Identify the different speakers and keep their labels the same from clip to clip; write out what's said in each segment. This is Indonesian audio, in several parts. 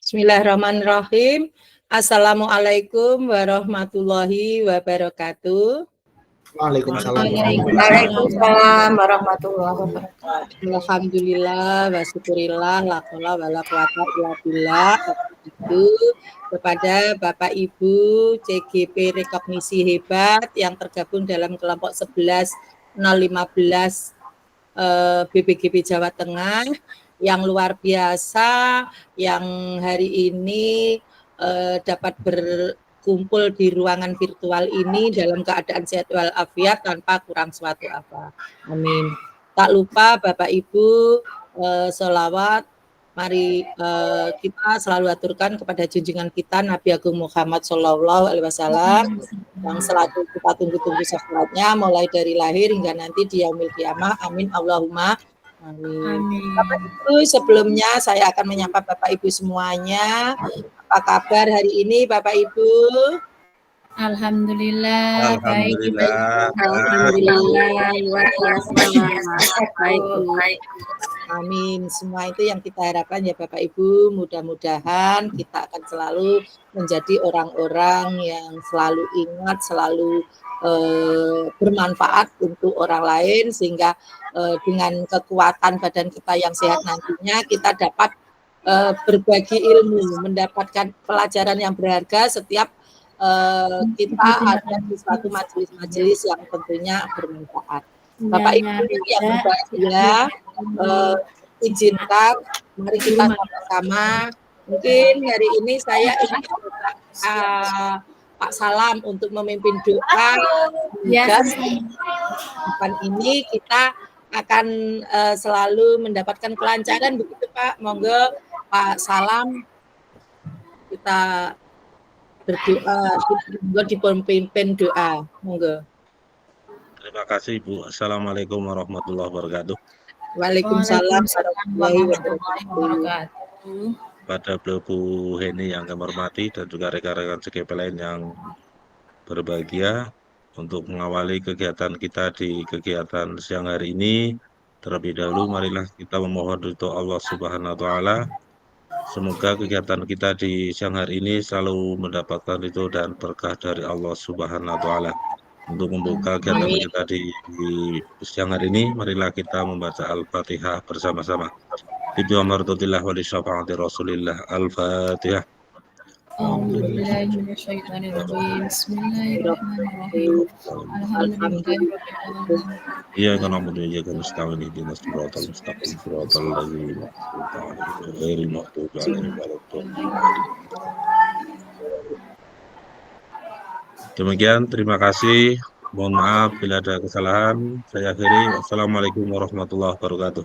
Speaker 1: Bismillahirrahmanirrahim. Assalamualaikum warahmatullahi wabarakatuh.
Speaker 2: Waalaikumsalam warahmatullahi wabarakatuh.
Speaker 1: Alhamdulillah wa syukurillah la haula wala quwata illa billah. Itu kepada Bapak Ibu CGP Rekognisi Hebat yang tergabung dalam kelompok 11.015 BPGP Jawa Tengah yang luar biasa, yang hari ini dapat berkumpul di ruangan virtual ini dalam keadaan sehat walafiat tanpa kurang suatu apa. Amin. Tak lupa Bapak Ibu sholawat, mari kita selalu aturkan kepada junjungan kita Nabi Agung Muhammad SAW yang selalu kita tunggu-tunggu syafaatnya mulai dari lahir hingga nanti di yaumil qiyamah. Amin Allahumma amin. Bapak Ibu, sebelumnya saya akan menyapa Bapak Ibu semuanya. Apa kabar hari ini Bapak Ibu?
Speaker 2: Alhamdulillah,
Speaker 3: Alhamdulillah.
Speaker 2: Alhamdulillah, luar biasa. Baik.
Speaker 1: Amin. Semua itu yang kita harapkan ya Bapak Ibu. Mudah-mudahan kita akan selalu menjadi orang-orang yang selalu ingat, selalu bermanfaat untuk orang lain, sehingga dengan kekuatan badan kita yang sehat nantinya kita dapat berbagi ilmu, mendapatkan pelajaran yang berharga setiap kita ada di suatu majelis-majelis yang tentunya bermanfaat. Bapak Ibu yang berbahagia, izinkan mari kita sama-sama. Mungkin hari ini saya ingin Pak Salam untuk memimpin doa. Dan depan ini kita akan selalu mendapatkan kelancaran, begitu Pak. Monggo Pak Salam kita berdoa, dipimpin doa. Monggo.
Speaker 3: Terima kasih Bu. Assalamualaikum warahmatullahi wabarakatuh.
Speaker 1: Waalaikumsalam warahmatullahi wabarakatuh.
Speaker 3: Pada Bu Heni yang kami hormati dan juga rekan-rekan CGP lain yang berbahagia, untuk mengawali kegiatan kita di kegiatan siang hari ini, terlebih dahulu marilah kita memohon ridho Allah Subhanahu wa taala. Semoga kegiatan kita di siang hari ini selalu mendapatkan ridho dan berkah dari Allah Subhanahu wa taala. Untuk membuka kegiatan kita di siang hari ini, marilah kita membaca Al-Fatihah bersama-sama. Bismillahirrahmanirrahim wa li syafaati Rasulillah. Al-Fatihah.
Speaker 2: Bismillahirrahmanirrahim.
Speaker 3: Iyyaka na'budu wa iyyaka nasta'in ihdinas siratal mustaqim siratal ladzina an'amta 'alaihim ghairil maghdubi 'alaihim waladdallin. Demikian, terima kasih. Mohon maaf bila ada kesalahan. Saya akhiri. Wassalamualaikum warahmatullahi wabarakatuh.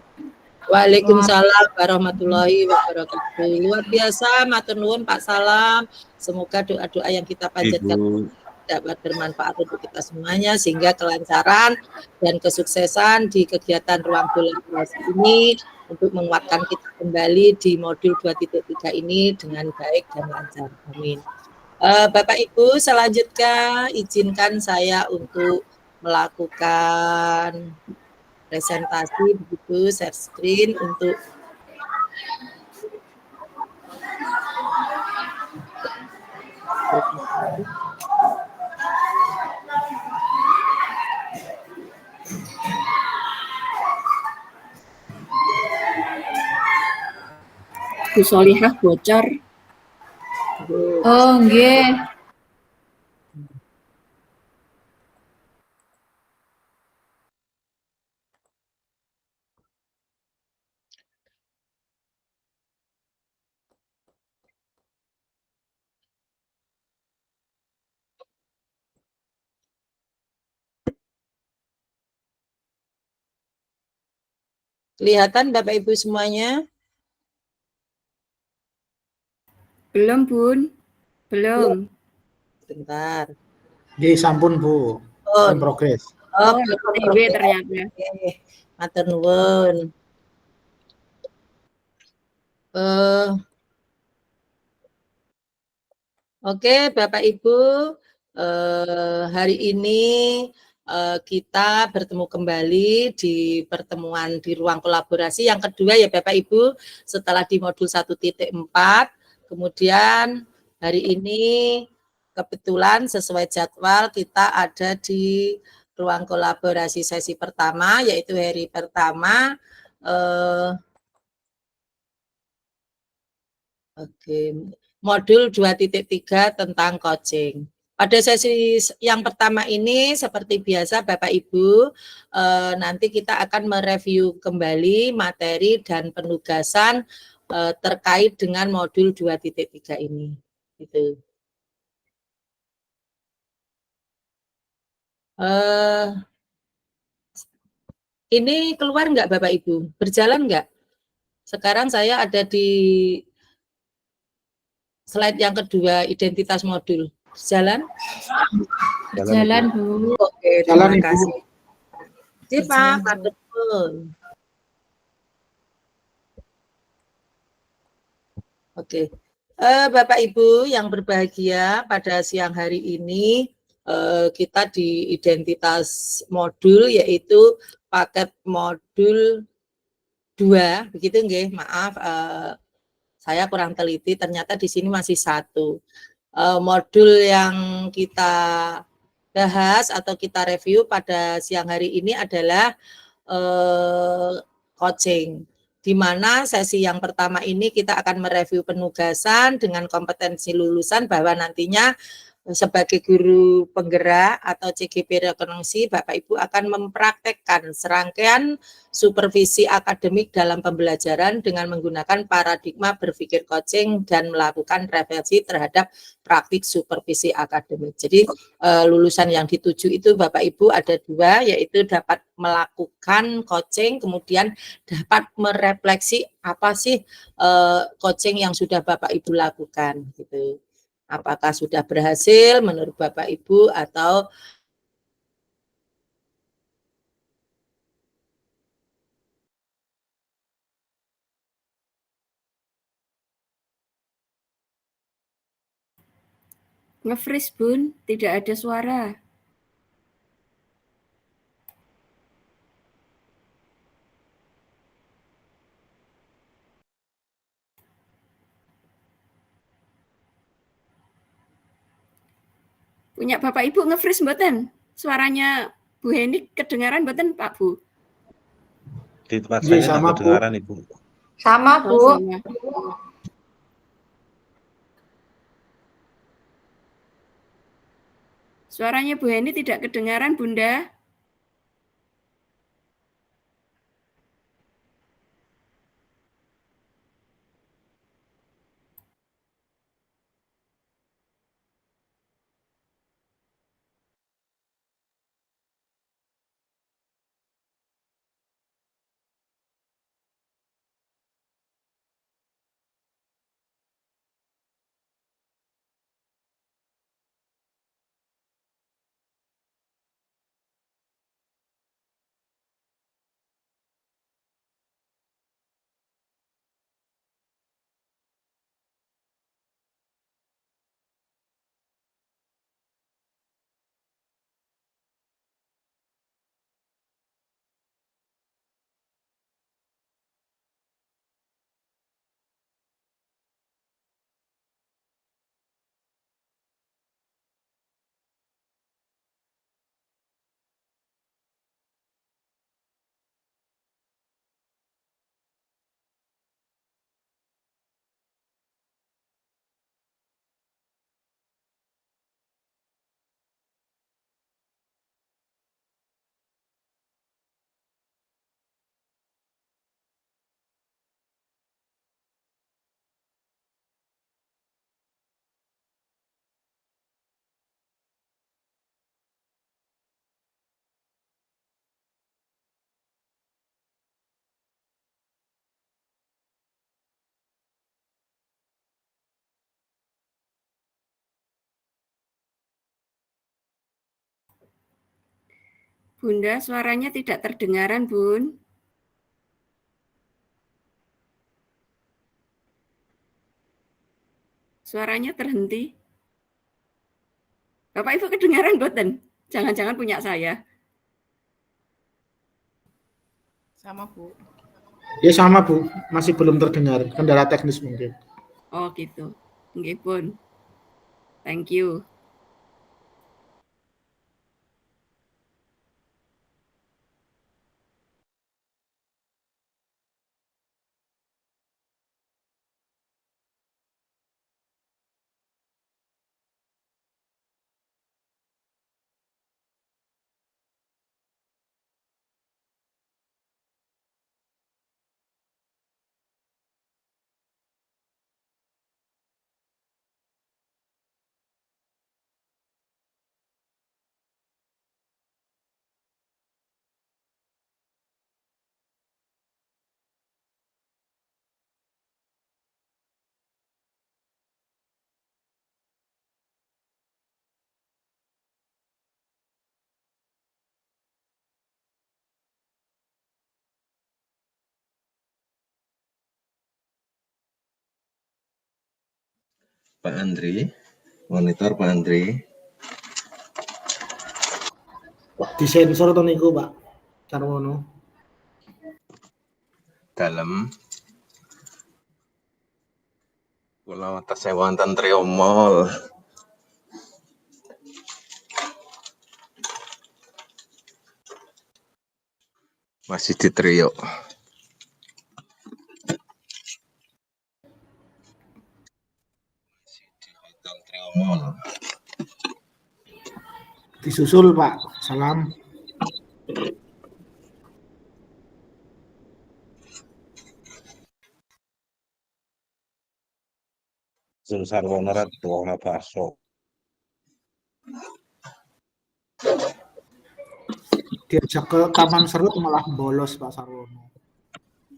Speaker 1: Waalaikumsalam warahmatullahi wabarakatuh. Luar biasa, matur nuwun Pak Salam. Semoga doa-doa yang kita panjatkan dapat bermanfaat untuk kita semuanya, sehingga kelancaran dan kesuksesan di kegiatan ruang kolaborasi ini untuk menguatkan kita kembali di modul 2.3 ini dengan baik dan lancar. Amin. Bapak Ibu, selanjutnya izinkan saya untuk melakukan presentasi, begitu, share screen untuk
Speaker 2: Bu Solihah bocor. Oh, nggih.
Speaker 1: kelihatan Bapak Ibu semuanya?
Speaker 2: Belum, Bun. Belum.
Speaker 1: Bentar.
Speaker 4: Nggih, sampun Bu.
Speaker 1: Oh,
Speaker 4: progres.
Speaker 2: Oh, TV ternyata.
Speaker 1: Matur nuwun. Oke, Bapak Ibu, hari ini kita bertemu kembali di pertemuan di ruang kolaborasi yang kedua ya Bapak Ibu, setelah di modul 1.4 Kemudian hari ini kebetulan sesuai jadwal kita ada di ruang kolaborasi sesi pertama, yaitu hari pertama. Modul 2.3 tentang coaching. Pada sesi yang pertama ini seperti biasa Bapak Ibu, nanti kita akan mereview kembali materi dan penugasan terkait dengan modul 2.3 ini. Gitu. Ini keluar enggak Bapak Ibu? Berjalan enggak? Sekarang saya ada di slide yang kedua, identitas modul. Jalan?
Speaker 2: Jalan, Bu.
Speaker 1: Oke,
Speaker 4: Jalan,
Speaker 1: terima
Speaker 4: Ibu.
Speaker 1: kasih. Pak, betul. Oke. Bapak Ibu yang berbahagia, pada siang hari ini kita di identitas modul, yaitu paket modul 2, begitu nggih? Maaf, saya kurang teliti, ternyata di sini masih 1. Modul yang kita bahas atau kita review pada siang hari ini adalah coaching, di mana sesi yang pertama ini kita akan mereview penugasan dengan kompetensi lulusan bahwa nantinya sebagai guru penggerak atau CGP rekonstruksi, Bapak Ibu akan mempraktekkan serangkaian supervisi akademik dalam pembelajaran dengan menggunakan paradigma berpikir coaching dan melakukan refleksi terhadap praktik supervisi akademik. Jadi lulusan yang dituju itu Bapak Ibu ada 2, yaitu dapat melakukan coaching, kemudian dapat merefleksi apa sih coaching yang sudah Bapak Ibu lakukan gitu. Apakah sudah berhasil menurut Bapak Ibu atau
Speaker 2: Nge-freeze, Bun. Tidak ada suara. Punya Bapak Ibu nge-freeze mboten? Suaranya Bu Heni kedengaran mboten, Pak Bu?
Speaker 3: Di tempat
Speaker 4: Iya,
Speaker 3: saya
Speaker 4: sama,
Speaker 3: nggak kedengaran, Ibu.
Speaker 5: Sama, Bu.
Speaker 2: Oh, sama. Suaranya Bu Heni tidak kedengaran, Bunda. Bunda, suaranya tidak terdengaran, Bun. Suaranya terhenti. Bapak Ibu kedengaran mboten? Jangan-jangan punya saya.
Speaker 5: Sama, Bu.
Speaker 4: Ya sama, Bu. Masih belum terdengar. Kendala teknis mungkin.
Speaker 2: Oh, gitu. Nggih pun. Thank you.
Speaker 6: Pak Andri, monitor Pak Andri.
Speaker 4: Disensor to niku, Pak Sarwono.
Speaker 6: Dalem. Kula tesih wonten triomol. Masih di trio. Masih di hotel triomol.
Speaker 4: Disusul, Pak. Salam.
Speaker 3: Sarwono rat wong bakso.
Speaker 4: Diajak ke Taman Serut malah bolos, Pak Sarwono.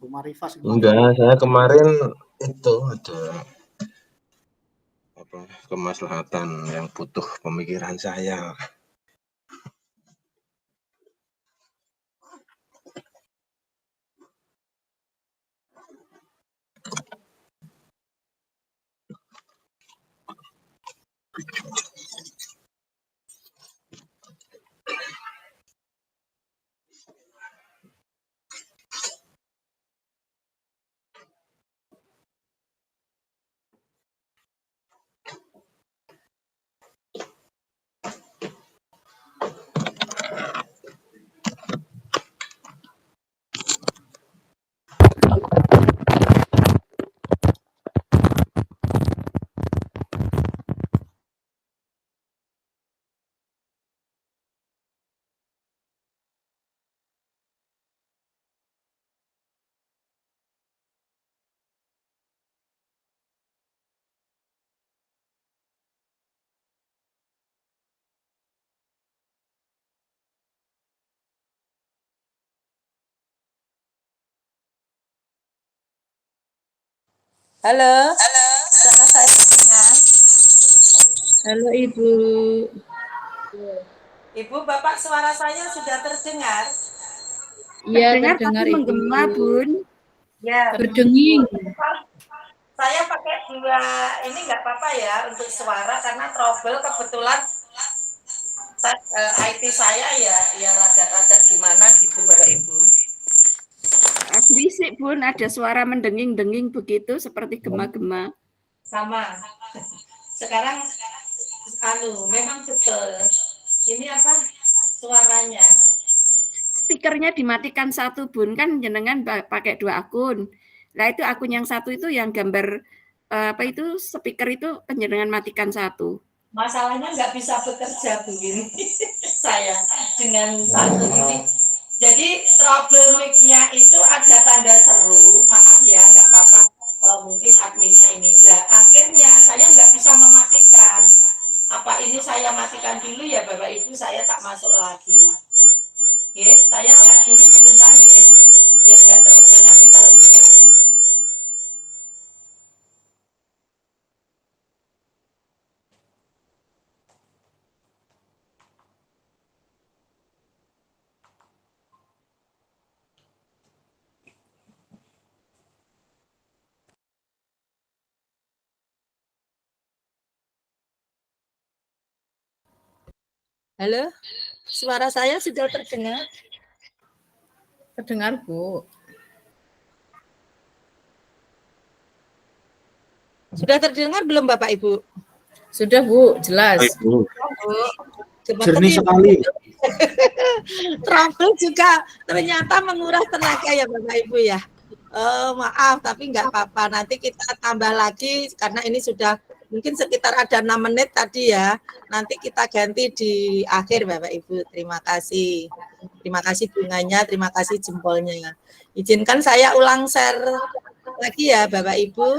Speaker 4: Rumah Rifa sih, Pak.
Speaker 6: Enggak, saya kemarin itu ada kemaslahatan yang butuh pemikiran saya.
Speaker 1: Halo, suara saya terdengar? Halo Ibu. Ibu, Bapak suara saya sudah terdengar?
Speaker 2: Iya, terdengar tapi menggema, Bun.
Speaker 1: Ya,
Speaker 5: Berdenging.
Speaker 1: Saya pakai dua, ini nggak apa-apa ya untuk suara karena trouble kebetulan IT saya ya rada-rada gimana gitu Bapak Ibu.
Speaker 2: Berisik, Bun, ada suara mendenging-denging begitu seperti gema-gema.
Speaker 1: Sama. Sekarang memang betul. Ini apa suaranya?
Speaker 2: Speakernya dimatikan satu, Bun, kan jenengan pakai 2 akun. Nah, itu akun yang satu itu yang gambar speaker itu jenengan matikan satu.
Speaker 1: Masalahnya nggak bisa bekerja begini saya dengan satu ini. Jadi trouble mic-nya itu ada tanda seru, maaf ya nggak apa-apa, mungkin adminnya ini. Nah, akhirnya saya nggak bisa mematikan. Apa ini saya matikan dulu ya Bapak Ibu, saya tak masuk lagi. Oke, saya lihat dulu sebentar ya, biar nggak trouble nanti kalau sudah. Halo, suara saya sudah terdengar?
Speaker 5: Terdengar, Bu.
Speaker 1: Sudah terdengar belum Bapak Ibu?
Speaker 5: Sudah Bu, jelas.
Speaker 3: Baik, Bu.
Speaker 4: Jernih sekali.
Speaker 1: Trouble juga ternyata menguras tenaga ya Bapak Ibu ya. Maaf, tapi nggak apa-apa. Nanti kita tambah lagi karena ini sudah mungkin sekitar ada 6 menit tadi ya. Nanti kita ganti di akhir Bapak Ibu. Terima kasih. Terima kasih bunganya, terima kasih jempolnya. Izinkan saya ulang share lagi ya Bapak Ibu.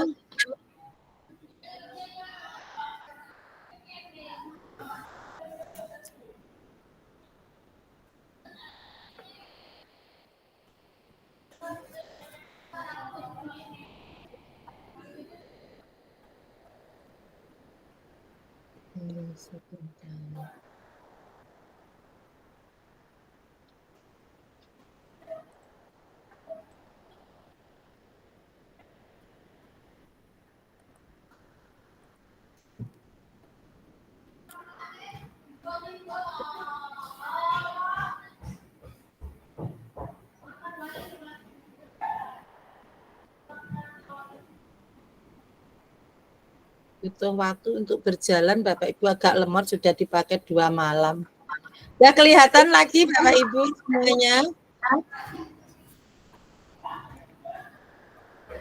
Speaker 1: Butuh waktu untuk berjalan Bapak Ibu agak lemot sudah dipakai 2 malam. Ya kelihatan lagi Bapak Ibu semuanya.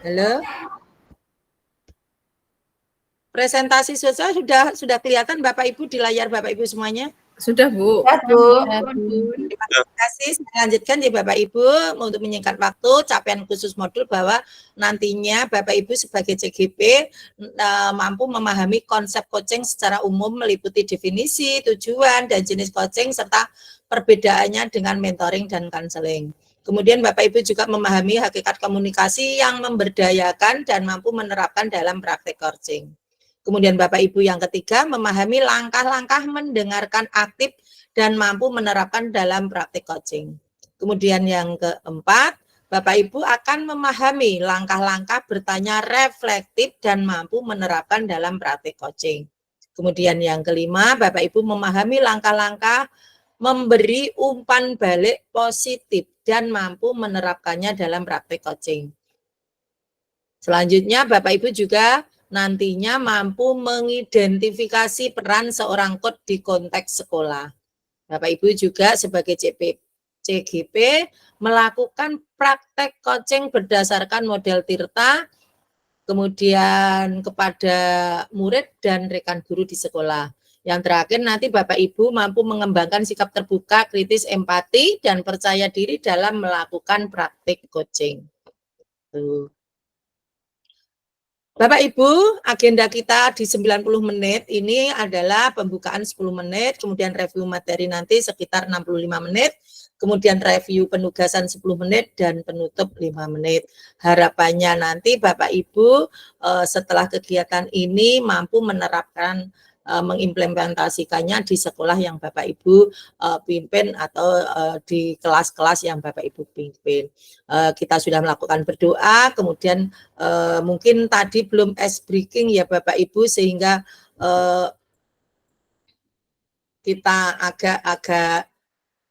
Speaker 1: Halo. Presentasi sudah kelihatan Bapak Ibu di layar Bapak Ibu semuanya?
Speaker 5: Sudah Bu.
Speaker 1: Terima kasih. Saya lanjutkan ya Bapak Ibu untuk menyingkat waktu capaian khusus modul bahwa nantinya Bapak Ibu sebagai CGP mampu memahami konsep coaching secara umum meliputi definisi, tujuan, dan jenis coaching serta perbedaannya dengan mentoring dan counseling. Kemudian Bapak Ibu juga memahami hakikat komunikasi yang memberdayakan dan mampu menerapkan dalam praktek coaching. Kemudian Bapak Ibu yang ketiga memahami langkah-langkah mendengarkan aktif dan mampu menerapkan dalam praktik coaching. Kemudian yang keempat, Bapak Ibu akan memahami langkah-langkah bertanya reflektif dan mampu menerapkan dalam praktik coaching. Kemudian yang kelima, Bapak Ibu memahami langkah-langkah memberi umpan balik positif dan mampu menerapkannya dalam praktik coaching. Selanjutnya Bapak Ibu juga nantinya mampu mengidentifikasi peran seorang coach di konteks sekolah. Bapak Ibu juga sebagai CGP melakukan praktek coaching berdasarkan model Tirta, kemudian kepada murid dan rekan guru di sekolah. Yang terakhir nanti Bapak Ibu mampu mengembangkan sikap terbuka, kritis, empati, dan percaya diri dalam melakukan praktik coaching. Tuh. Bapak Ibu, agenda kita di 90 menit ini adalah pembukaan 10 menit, kemudian review materi nanti sekitar 65 menit, kemudian review penugasan 10 menit, dan penutup 5 menit. Harapannya nanti Bapak Ibu setelah kegiatan ini mampu menerapkan mengimplementasikannya di sekolah yang Bapak Ibu pimpin atau di kelas-kelas yang Bapak Ibu pimpin. Kita sudah melakukan berdoa, kemudian mungkin tadi belum ice breaking ya Bapak Ibu sehingga kita agak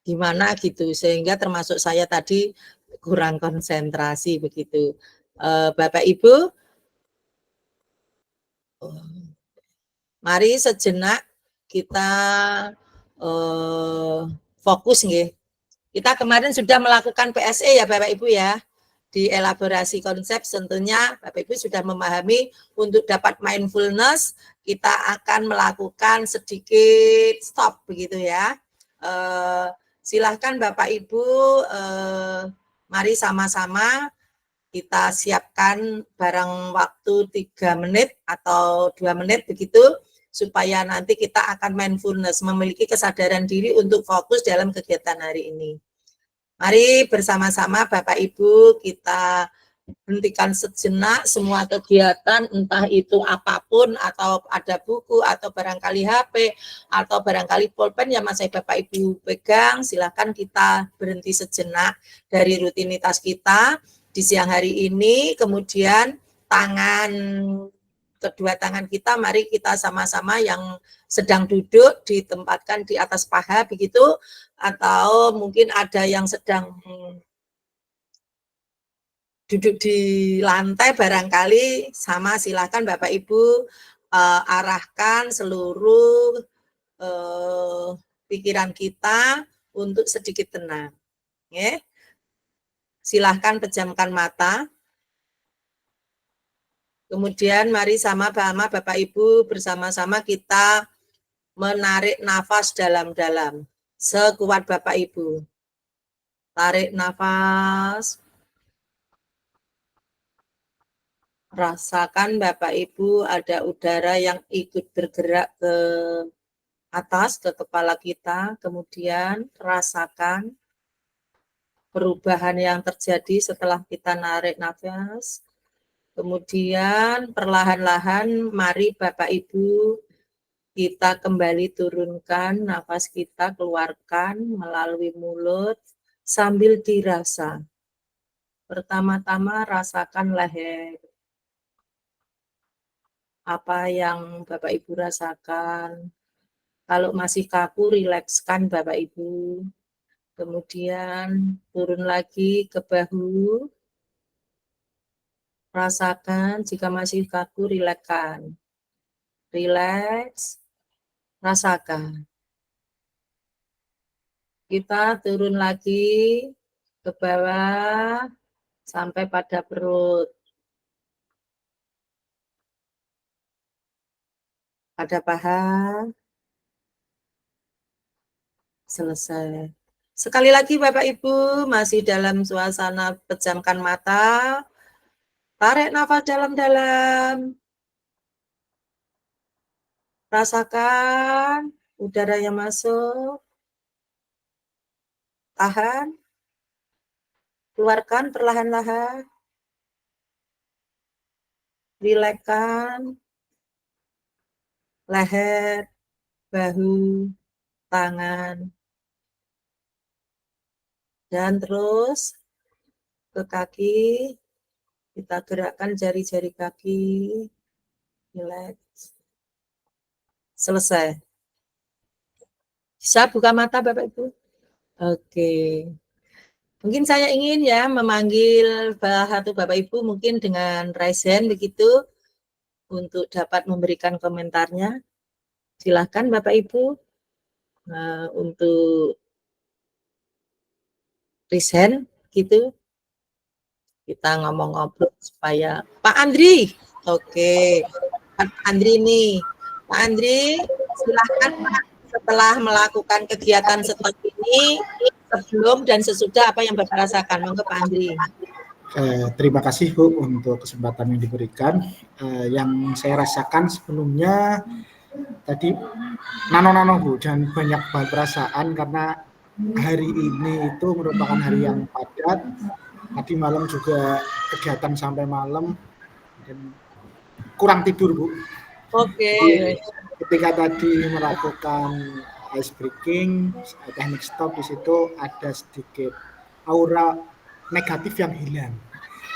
Speaker 1: gimana gitu sehingga termasuk saya tadi kurang konsentrasi begitu. Bapak Ibu, mari sejenak kita fokus nggih. Kita kemarin sudah melakukan PSE ya Bapak Ibu ya. Di elaborasi konsep tentunya Bapak Ibu sudah memahami untuk dapat mindfulness kita akan melakukan sedikit stop begitu ya. Silahkan Bapak Ibu mari sama-sama kita siapkan barang waktu 3 menit atau 2 menit begitu supaya nanti kita akan mindfulness, memiliki kesadaran diri untuk fokus dalam kegiatan hari ini. Mari bersama-sama Bapak Ibu kita hentikan sejenak semua kegiatan, entah itu apapun, atau ada buku, atau barangkali HP, atau barangkali pulpen yang masih Bapak Ibu pegang, silakan kita berhenti sejenak dari rutinitas kita di siang hari ini, kemudian kedua tangan kita, mari kita sama-sama yang sedang duduk ditempatkan di atas paha begitu, atau mungkin ada yang sedang duduk di lantai barangkali sama, silakan Bapak Ibu arahkan seluruh pikiran kita untuk sedikit tenang. Ya. Silahkan pejamkan mata. Kemudian mari sama-sama Bapak Ibu bersama-sama kita menarik nafas dalam-dalam. Sekuat Bapak Ibu. Tarik nafas. Rasakan Bapak Ibu ada udara yang ikut bergerak ke atas, ke kepala kita. Kemudian rasakan perubahan yang terjadi setelah kita narik nafas. Kemudian perlahan-lahan mari Bapak Ibu kita kembali turunkan nafas kita, keluarkan melalui mulut sambil dirasa. Pertama-tama rasakan leher. Apa yang Bapak Ibu rasakan. Kalau masih kaku, rilekskan Bapak Ibu. Kemudian turun lagi ke bahu. Rasakan, jika masih kaku, rilekskan. Rileks, rasakan. Kita turun lagi ke bawah sampai pada perut. Pada paha. Selesai. Sekali lagi Bapak Ibu, masih dalam suasana pejamkan mata. Tarik nafas dalam-dalam. Rasakan udara yang masuk. Tahan. Keluarkan perlahan-lahan. Rilekskan leher, bahu, tangan. Dan terus ke kaki. Kita gerakkan jari-jari kaki. Rileks. Selesai. Bisa buka mata Bapak Ibu? Oke. Mungkin saya ingin ya memanggil Bapak Ibu mungkin dengan raise hand begitu untuk dapat memberikan komentarnya. Silakan Bapak Ibu untuk raise hand gitu. Kita ngomong-ngobrol supaya Pak Andri. Oke. Pak Andri nih. Pak Andri, silakan Pak, setelah melakukan kegiatan seperti ini, sebelum dan sesudah apa yang Bapak rasakan? Monggo Pak Andri.
Speaker 4: Terima kasih Bu untuk kesempatan yang diberikan. Yang saya rasakan sebelumnya tadi nano-nano Bu, dan banyak banget perasaan karena hari ini itu merupakan hari yang padat. Tadi malam juga kegiatan sampai malam dan kurang tidur Bu.
Speaker 1: Oke.
Speaker 4: Jadi, ketika tadi melakukan ice breaking, teknik stop, di situ ada sedikit aura negatif yang hilang,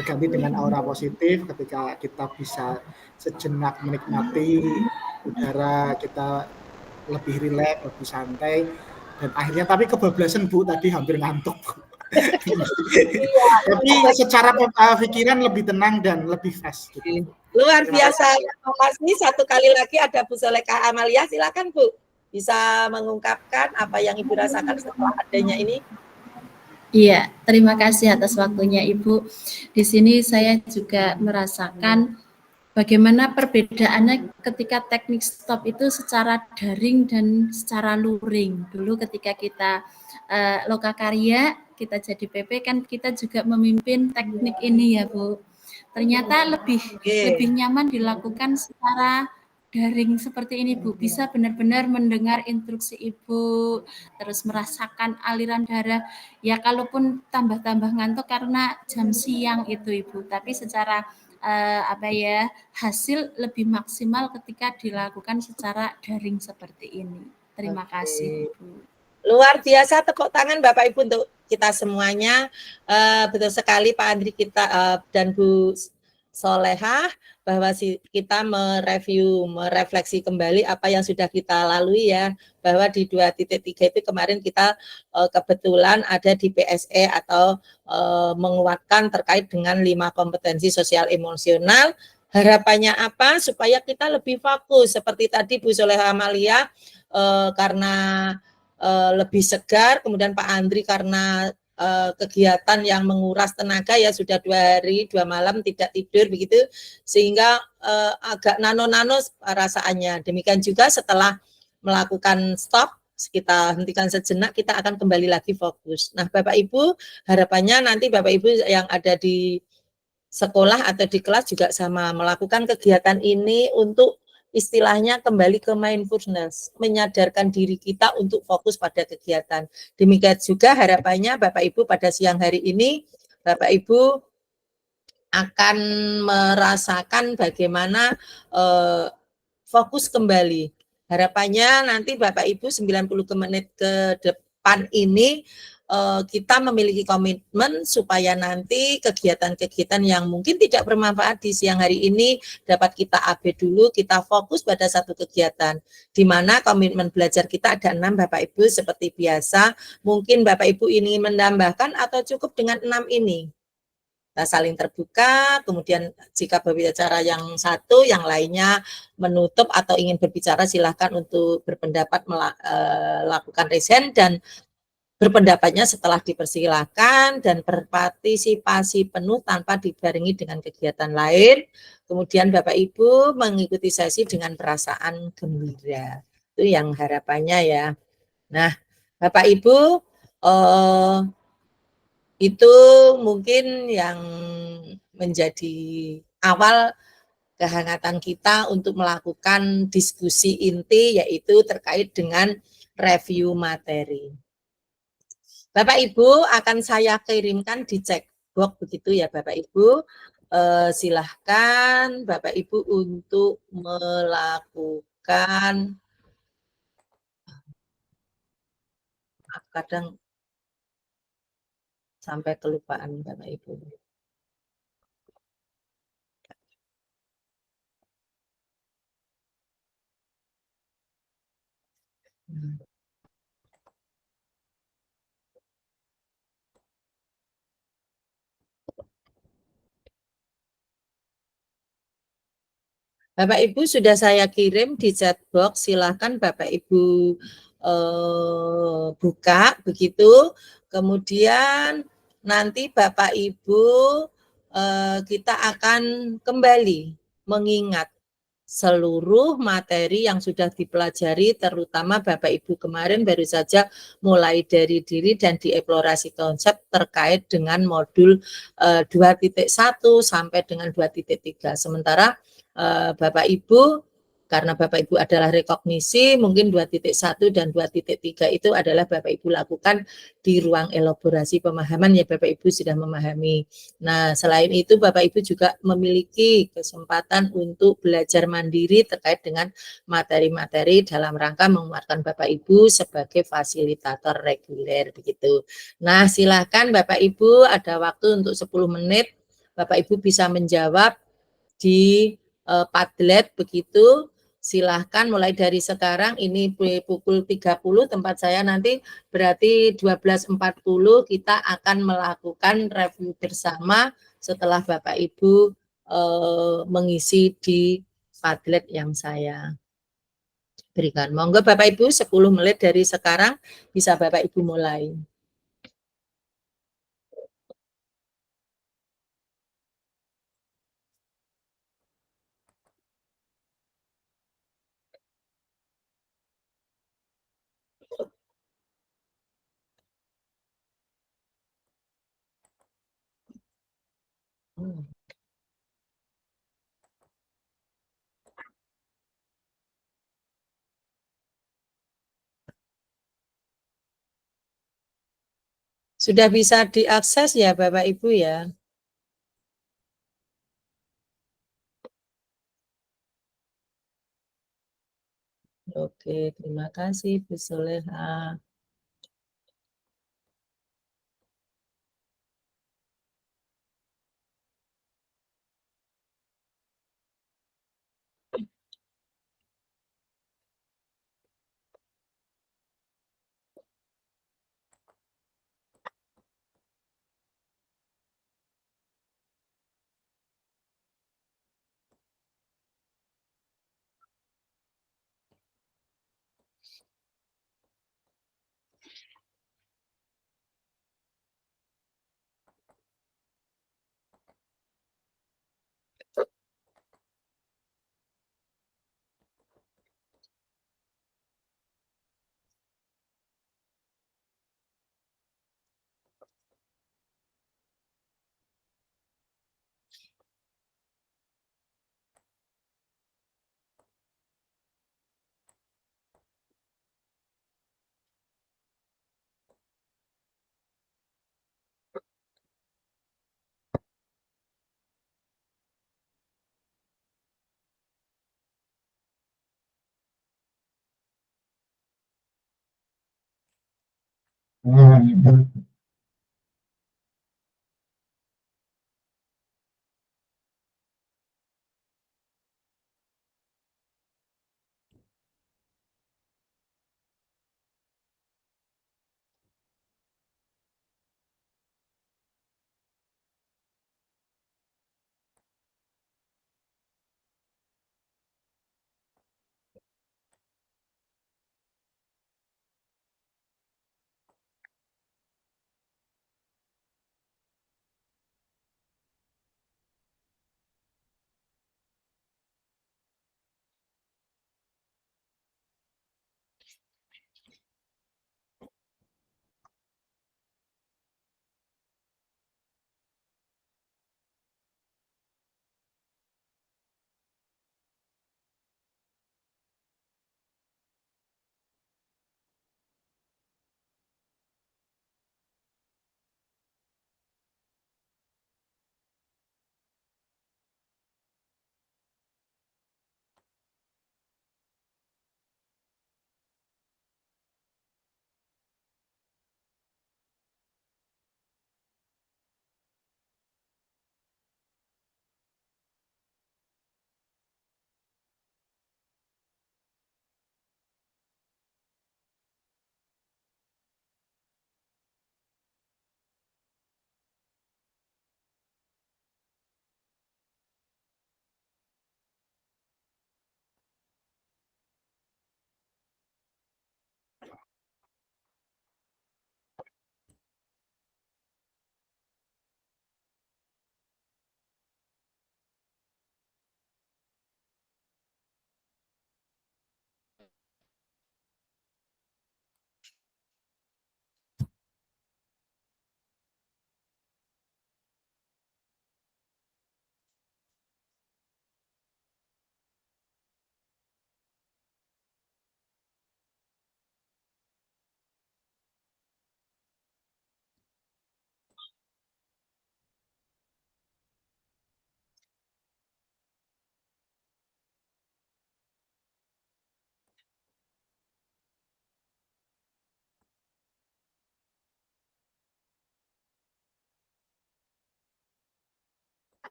Speaker 4: berganti dengan aura positif ketika kita bisa sejenak menikmati udara, kita lebih rileks, lebih santai, dan akhirnya tapi kebablasan Bu, tadi hampir ngantuk. Tapi secara pikiran lebih tenang dan lebih fresh gitu.
Speaker 1: Luar biasa. Terima kasih. Satu kali lagi ada Bu Soleka Amalia, silakan Bu, bisa mengungkapkan apa yang Ibu rasakan setelah adanya ini.
Speaker 5: Iya, terima kasih atas waktunya Ibu. Di sini saya juga merasakan bagaimana perbedaannya ketika teknik stop itu secara daring dan secara luring. Dulu ketika kita lokakarya, kita jadi PP kan kita juga memimpin teknik ini ya Bu. Ternyata lebih nyaman dilakukan secara daring seperti ini Bu, bisa benar-benar mendengar instruksi Ibu, terus merasakan aliran darah. Ya kalaupun tambah-tambah ngantuk karena jam siang itu Ibu, tapi secara hasil lebih maksimal ketika dilakukan secara daring seperti ini. Terima kasih Ibu.
Speaker 1: Luar biasa, tepuk tangan Bapak Ibu untuk kita semuanya. Betul sekali Pak Andri kita dan Bu Solehah. bahwa kita mereview, merefleksi kembali apa yang sudah kita lalui ya, bahwa di 2.3 itu kemarin kita kebetulan ada di PSE atau menguatkan terkait dengan 5 kompetensi sosial emosional. Harapannya apa? Supaya kita lebih fokus, seperti tadi Bu Soleha Amalia karena lebih segar, kemudian Pak Andri karena kegiatan yang menguras tenaga ya, sudah 2 hari 2 malam tidak tidur begitu, sehingga agak nano-nano perasaannya. Demikian juga setelah melakukan stop, kita hentikan sejenak, kita akan kembali lagi fokus. Nah, Bapak Ibu, harapannya nanti Bapak Ibu yang ada di sekolah atau di kelas juga sama melakukan kegiatan ini untuk istilahnya kembali ke mindfulness, menyadarkan diri kita untuk fokus pada kegiatan. Demikian juga harapannya Bapak Ibu pada siang hari ini, Bapak Ibu akan merasakan bagaimana fokus kembali. Harapannya nanti Bapak Ibu 90 menit ke depan ini kita memiliki komitmen supaya nanti kegiatan-kegiatan yang mungkin tidak bermanfaat di siang hari ini dapat kita update dulu, kita fokus pada satu kegiatan, di mana komitmen belajar kita ada 6 Bapak Ibu seperti biasa. Mungkin Bapak Ibu ini menambahkan atau cukup dengan 6 ini. Kita saling terbuka, kemudian jika berbicara yang satu, yang lainnya menutup atau ingin berbicara silahkan untuk berpendapat melakukan resen dan berpendapatnya setelah dipersilakan dan berpartisipasi penuh tanpa dibarengi dengan kegiatan lain. Kemudian Bapak Ibu mengikuti sesi dengan perasaan gembira. Itu yang harapannya ya. Nah, Bapak Ibu itu mungkin yang menjadi awal kehangatan kita untuk melakukan diskusi inti, yaitu terkait dengan review materi. Bapak Ibu akan saya kirimkan di cekbox begitu ya Bapak Ibu. Silahkan Bapak Ibu untuk melakukan, kadang sampai kelupaan Bapak Ibu. Bapak Ibu sudah saya kirim di chat box, silakan Bapak Ibu buka begitu. Kemudian nanti Bapak Ibu kita akan kembali mengingat seluruh materi yang sudah dipelajari, terutama Bapak Ibu kemarin baru saja mulai dari diri dan dieksplorasi konsep terkait dengan modul 2.1 sampai dengan 2.3. Sementara Bapak Ibu, karena Bapak Ibu adalah rekognisi, mungkin 2.1 dan 2.3 itu adalah Bapak Ibu lakukan di ruang elaborasi pemahaman ya Bapak Ibu sudah memahami. Nah, selain itu Bapak Ibu juga memiliki kesempatan untuk belajar mandiri terkait dengan materi-materi dalam rangka menguatkan Bapak Ibu sebagai fasilitator reguler begitu. Nah, silakan Bapak Ibu ada waktu untuk 10 menit Bapak Ibu bisa menjawab di Padlet begitu. Silahkan mulai dari sekarang, ini pukul 30 tempat saya, nanti berarti 12.40 kita akan melakukan review bersama setelah Bapak Ibu mengisi di Padlet yang saya berikan. Monggo Bapak Ibu 10 menit dari sekarang bisa Bapak Ibu mulai. Sudah bisa diakses ya Bapak Ibu ya. Oke, terima kasih Bu Soleha.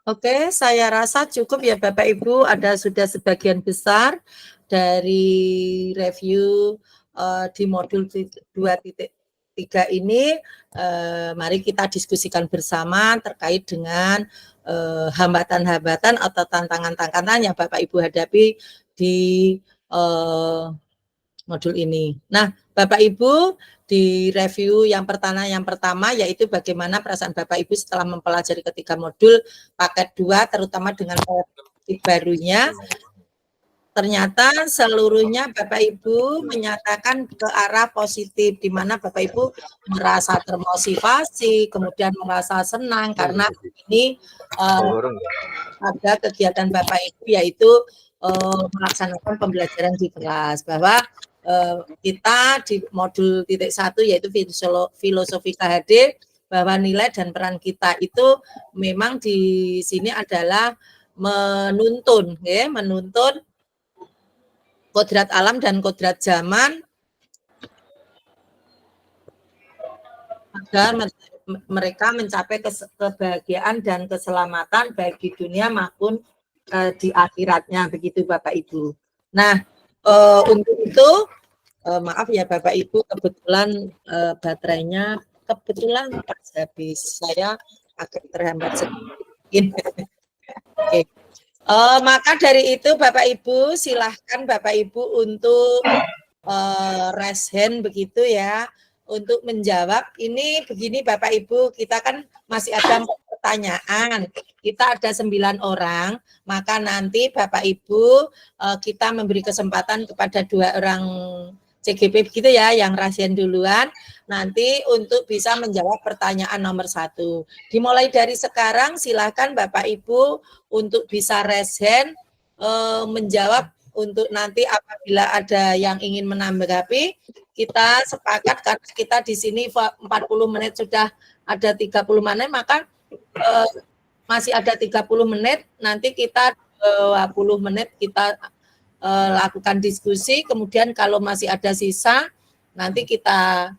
Speaker 1: Oke, saya rasa cukup ya Bapak Ibu, ada sudah sebagian besar dari review di modul 2.3 ini. Mari kita diskusikan bersama terkait dengan hambatan-hambatan atau tantangan-tantangan yang Bapak Ibu hadapi di modul ini. Nah, Bapak Ibu, di review yang pertama yaitu bagaimana perasaan Bapak Ibu setelah mempelajari ketiga modul paket 2 terutama dengan perspektif barunya. Ternyata seluruhnya Bapak Ibu menyatakan ke arah positif, di mana Bapak Ibu merasa termotivasi, kemudian merasa senang karena ini ada kegiatan Bapak Ibu yaitu melaksanakan pembelajaran di kelas, bahwa kita di modul 1 yaitu filosofi KHD, bahwa nilai dan peran kita itu memang di sini adalah menuntun kodrat alam dan kodrat zaman agar mereka mencapai kebahagiaan dan keselamatan baik di dunia maupun di akhiratnya, begitu Bapak Ibu. Nah, untuk itu maaf ya Bapak Ibu, kebetulan baterainya kebetulan pas habis, saya agak terhambat sedikit. Oke. Maka dari itu Bapak Ibu silahkan Bapak Ibu untuk raise hand begitu ya, untuk menjawab. Ini begini Bapak Ibu, kita kan masih ada pertanyaan, kita ada 9 orang, maka nanti Bapak Ibu kita memberi kesempatan kepada 2 orang CGP begitu ya, yang raise hand duluan, nanti untuk bisa menjawab pertanyaan nomor 1. Dimulai dari sekarang silahkan Bapak Ibu untuk bisa raise hand menjawab. Untuk nanti apabila ada yang ingin menanggapi, kita sepakat karena kita di sini 40 menit sudah ada 30 menit, maka masih ada 30 menit, nanti kita 20 menit kita lakukan diskusi, kemudian kalau masih ada sisa, nanti kita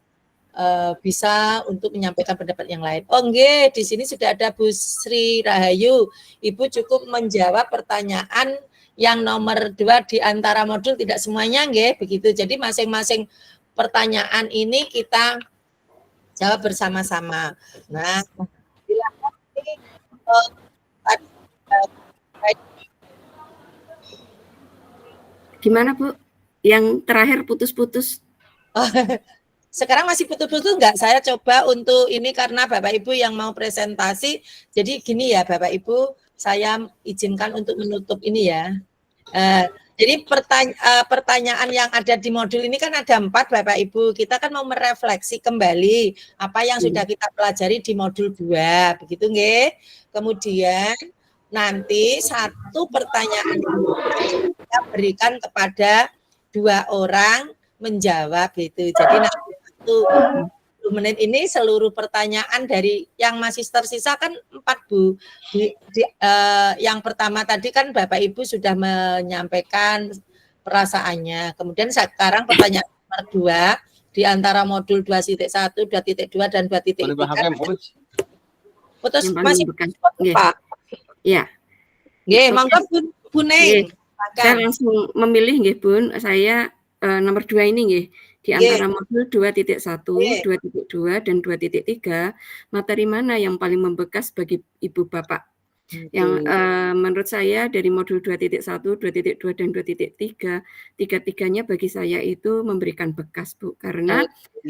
Speaker 1: bisa untuk menyampaikan pendapat yang lain. Oh nggih, di sini sudah ada Bu Sri Rahayu. Ibu cukup menjawab pertanyaan yang nomor 2 di antara modul, tidak semuanya nggih, begitu. Jadi masing-masing pertanyaan ini kita Jawab bersama-sama. Nah, silakan ini,
Speaker 2: Gimana Bu? Yang terakhir putus-putus.
Speaker 1: sekarang masih putus-putus enggak? Saya coba untuk ini karena Bapak Ibu yang mau presentasi. Jadi gini ya Bapak Ibu, saya izinkan untuk menutup ini ya. Jadi pertanyaan yang ada di modul ini kan ada 4 Bapak Ibu. Kita kan mau merefleksi kembali apa yang sudah kita pelajari di modul 2, begitu nggih? Kemudian nanti satu pertanyaan kita berikan kepada 2 orang menjawab itu. Jadi nanti 10 menit ini seluruh pertanyaan dari yang masih tersisa kan 4 Bu. Yang pertama tadi kan Bapak Ibu sudah menyampaikan perasaannya. Kemudian sekarang pertanyaan nomor 2 di antara modul 2.1, 2.2 dan 2.3. Putus masih Pak.
Speaker 2: Ya.
Speaker 1: Nggih, monggo Bu Neng.
Speaker 2: Saya langsung memilih nggih Bun, saya nomor 2 ini nggih. Di antara modul 2.1, 2.2 dan 2.3, materi mana yang paling membekas bagi Ibu Bapak? Yang menurut saya dari modul 2.1, 2.2 dan 2.3, tiga-tiganya bagi saya itu memberikan bekas Bu, karena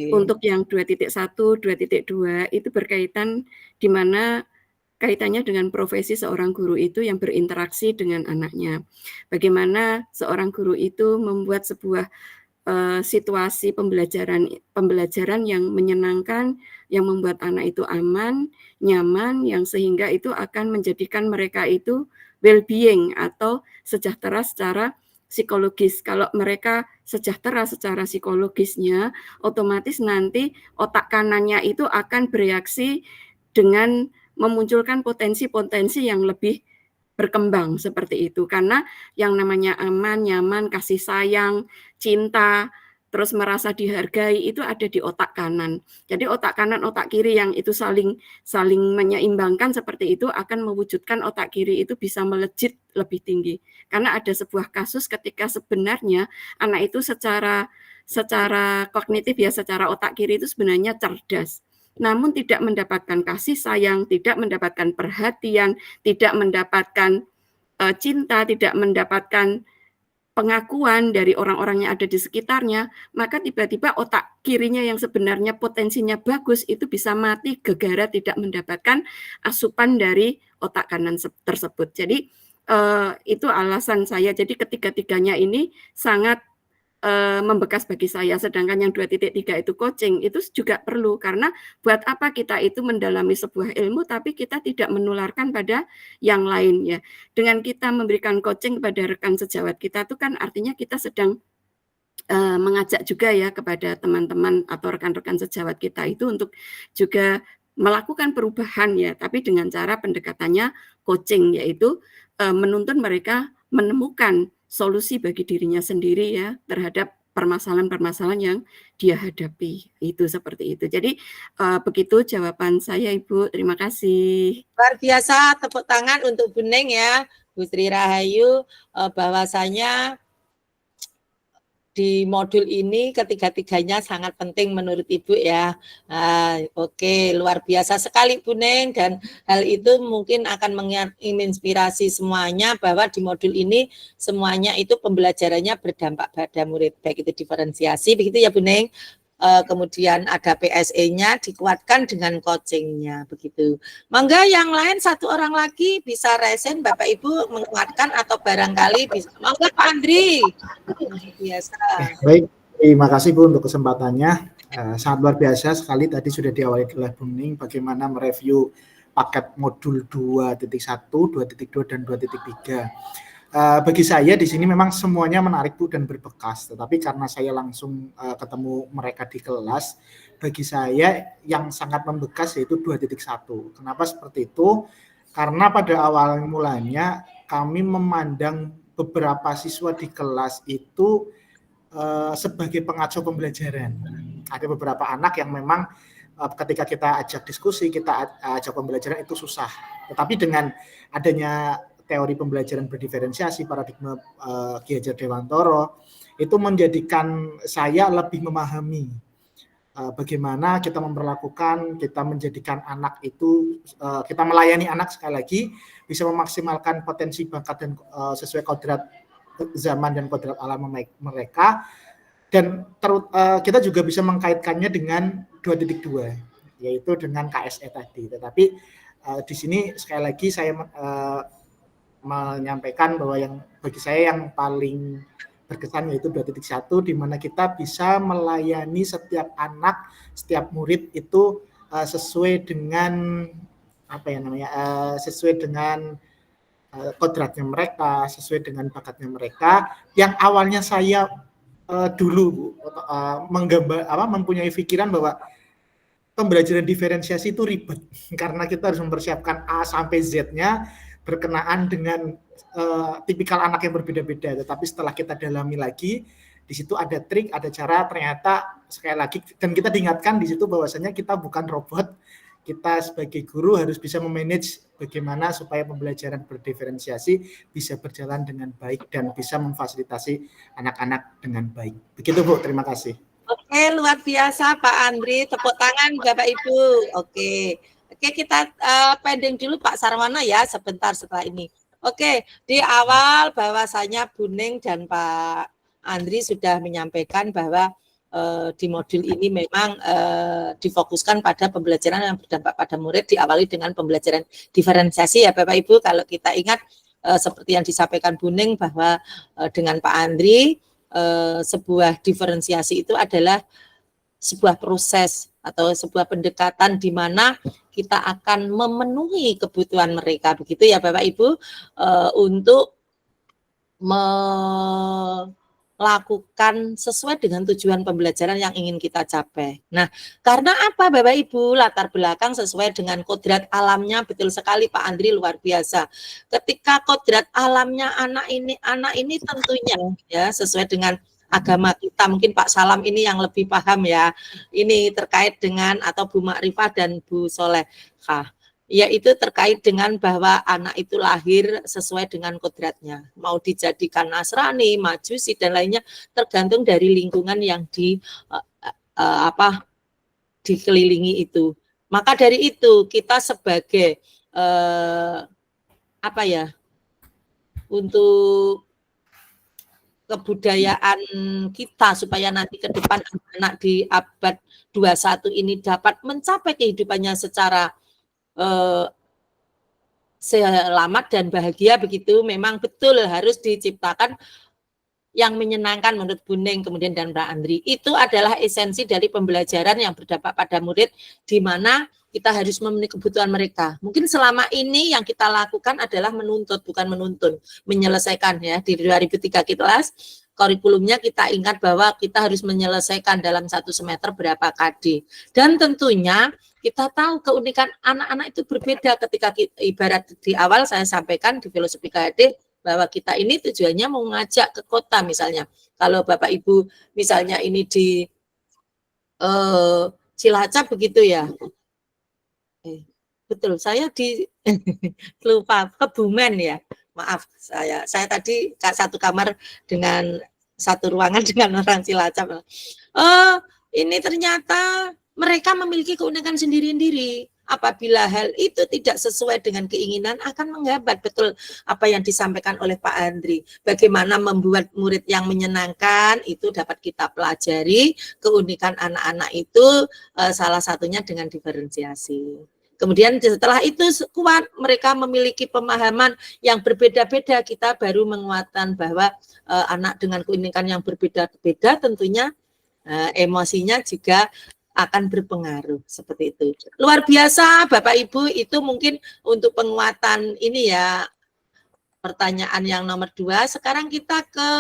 Speaker 2: untuk yang 2.1, 2.2 itu berkaitan di mana kaitannya dengan profesi seorang guru itu yang berinteraksi dengan anaknya. Bagaimana seorang guru itu membuat sebuah situasi pembelajaran yang menyenangkan, yang membuat anak itu aman, nyaman, yang sehingga itu akan menjadikan mereka itu well-being atau sejahtera secara psikologis. Kalau mereka sejahtera secara psikologisnya, otomatis nanti otak kanannya itu akan bereaksi dengan memunculkan potensi-potensi yang lebih berkembang seperti itu. Karena yang namanya aman, nyaman, kasih sayang, cinta, terus merasa dihargai itu ada di otak kanan. Jadi otak kanan, otak kiri yang itu saling menyeimbangkan seperti itu akan mewujudkan otak kiri itu bisa melejit lebih tinggi. Karena ada sebuah kasus ketika sebenarnya anak itu secara kognitif ya, secara otak kiri itu sebenarnya cerdas. Namun tidak mendapatkan kasih sayang, tidak mendapatkan perhatian, tidak mendapatkan cinta, tidak mendapatkan pengakuan dari orang-orang yang ada di sekitarnya, maka tiba-tiba otak kirinya yang sebenarnya potensinya bagus itu bisa mati gegara tidak mendapatkan asupan dari otak kanan tersebut. Jadi itu alasan saya. Jadi ketiga-tiganya ini sangat membekas bagi saya, sedangkan yang 2.3 itu coaching itu juga perlu, karena buat apa kita itu mendalami sebuah ilmu tapi kita tidak menularkan pada yang lain ya. Dengan kita memberikan coaching kepada rekan sejawat kita itu kan artinya kita sedang mengajak juga ya kepada teman-teman atau rekan-rekan sejawat kita itu untuk juga melakukan perubahan ya, tapi dengan cara pendekatannya coaching, yaitu menuntun mereka menemukan solusi bagi dirinya sendiri ya terhadap permasalahan-permasalahan yang dia hadapi. Itu seperti itu. Jadi begitu jawaban saya Ibu. Terima kasih.
Speaker 1: Luar biasa, tepuk tangan untuk Bu Neng ya, Bu Sri Rahayu, bahwasanya di modul ini ketiga-tiganya sangat penting menurut Ibu ya. Oke, luar biasa sekali Bu Neng, dan hal itu mungkin akan menginspirasi semuanya bahwa di modul ini semuanya itu pembelajarannya berdampak pada murid, baik itu diferensiasi, begitu ya Bu Neng. Kemudian ada PSE-nya dikuatkan dengan coaching-nya, begitu. Mangga yang lain satu orang lagi bisa resen Bapak Ibu menguatkan atau barangkali bisa. Mangga Pak Andri. Biasa.
Speaker 4: Baik, terima kasih Bu untuk kesempatannya. Sangat luar biasa sekali tadi sudah diawali oleh Bu Ning bagaimana mereview paket modul 2.1, 2.2 dan 2.3. Bagi saya di sini memang semuanya menarik Bu dan berbekas, tetapi karena saya langsung ketemu mereka di kelas, bagi saya yang sangat membekas yaitu 2.1. Kenapa seperti itu? Karena pada awal mulanya kami memandang beberapa siswa di kelas itu sebagai pengacau pembelajaran. Ada beberapa anak yang memang ketika kita ajak diskusi, kita ajak pembelajaran itu susah. Tetapi dengan adanya teori pembelajaran berdiferensiasi, paradigma Ki Hajar Dewantoro, itu menjadikan saya lebih memahami bagaimana kita memperlakukan, kita menjadikan anak itu, kita melayani anak sekali lagi, bisa memaksimalkan potensi bakat dan sesuai kodrat zaman dan kodrat alam mereka, dan kita juga bisa mengkaitkannya dengan 2.2, yaitu dengan KSE tadi. Tetapi di sini sekali lagi saya menyampaikan bahwa yang bagi saya yang paling berkesan yaitu 2.1, di mana kita bisa melayani setiap anak, setiap murid itu sesuai dengan sesuai dengan kodratnya mereka, sesuai dengan bakatnya mereka. Yang awalnya saya dulu mempunyai pikiran bahwa pembelajaran diferensiasi itu ribet karena kita harus mempersiapkan A sampai Z-nya berkenaan dengan tipikal anak yang berbeda-beda. Tetapi setelah kita dalami lagi, di situ ada trik, ada cara, ternyata sekali lagi, dan kita diingatkan di situ bahwasanya kita bukan robot, kita sebagai guru harus bisa memanage bagaimana supaya pembelajaran berdiferensiasi bisa berjalan dengan baik dan bisa memfasilitasi anak-anak dengan baik. Begitu Bu, terima kasih.
Speaker 1: Oke, luar biasa Pak Andri, tepuk tangan Bapak Ibu. Oke, kita pending dulu Pak Sarwono ya sebentar setelah ini. Oke, di awal bahwasanya Bu Ning dan Pak Andri sudah menyampaikan bahwa di modul ini memang difokuskan pada pembelajaran yang berdampak pada murid, diawali dengan pembelajaran diferensiasi ya Bapak Ibu. Kalau kita ingat seperti yang disampaikan Bu Ning bahwa dengan Pak Andri sebuah diferensiasi itu adalah sebuah proses atau sebuah pendekatan di mana kita akan memenuhi kebutuhan mereka, begitu ya Bapak Ibu, untuk melakukan sesuai dengan tujuan pembelajaran yang ingin kita capai. Nah, karena apa Bapak Ibu? Latar belakang sesuai dengan kodrat alamnya, betul sekali Pak Andri, luar biasa. Ketika kodrat alamnya anak ini tentunya ya sesuai dengan agama kita, mungkin Pak Salam ini yang lebih paham ya, ini terkait dengan, atau Bu Makrifah dan Bu Solehah, yaitu terkait dengan bahwa anak itu lahir sesuai dengan kodratnya, mau dijadikan Nasrani, Majusi dan lainnya, tergantung dari lingkungan yang dikelilingi itu. Maka dari itu kita sebagai untuk kebudayaan kita supaya nanti ke depan anak di abad 21 ini dapat mencapai kehidupannya secara selamat dan bahagia, begitu memang betul harus diciptakan yang menyenangkan menurut Bu Ning kemudian dan Mbak Andri. Itu adalah esensi dari pembelajaran yang berdampak pada murid, di mana kita harus memenuhi kebutuhan mereka. Mungkin selama ini yang kita lakukan adalah menuntut, bukan menuntun, menyelesaikan ya. Di 2003 kelas kurikulumnya kita ingat bahwa kita harus menyelesaikan dalam satu semester berapa KD. Dan tentunya kita tahu keunikan anak-anak itu berbeda ketika ibarat di awal saya sampaikan di filosofi KHD bahwa kita ini tujuannya mau ngajak ke kota misalnya. Kalau Bapak Ibu misalnya ini di Cilacap begitu ya. Betul, saya di lupa Kebumen ya. Maaf, saya tadi satu kamar dengan satu ruangan dengan orang Cilacap. Ini ternyata mereka memiliki keunikan sendiri-sendiri. Apabila hal itu tidak sesuai dengan keinginan akan menghambat, betul apa yang disampaikan oleh Pak Andri. Bagaimana membuat murid yang menyenangkan itu dapat kita pelajari. Keunikan anak-anak itu salah satunya dengan diferensiasi. Kemudian setelah itu kuat mereka memiliki pemahaman yang berbeda-beda, kita baru menguatkan bahwa anak dengan keunikan yang berbeda-beda tentunya emosinya juga akan berpengaruh, seperti itu. Luar biasa Bapak Ibu, itu mungkin untuk penguatan ini ya, pertanyaan yang nomor 2. Sekarang kita ke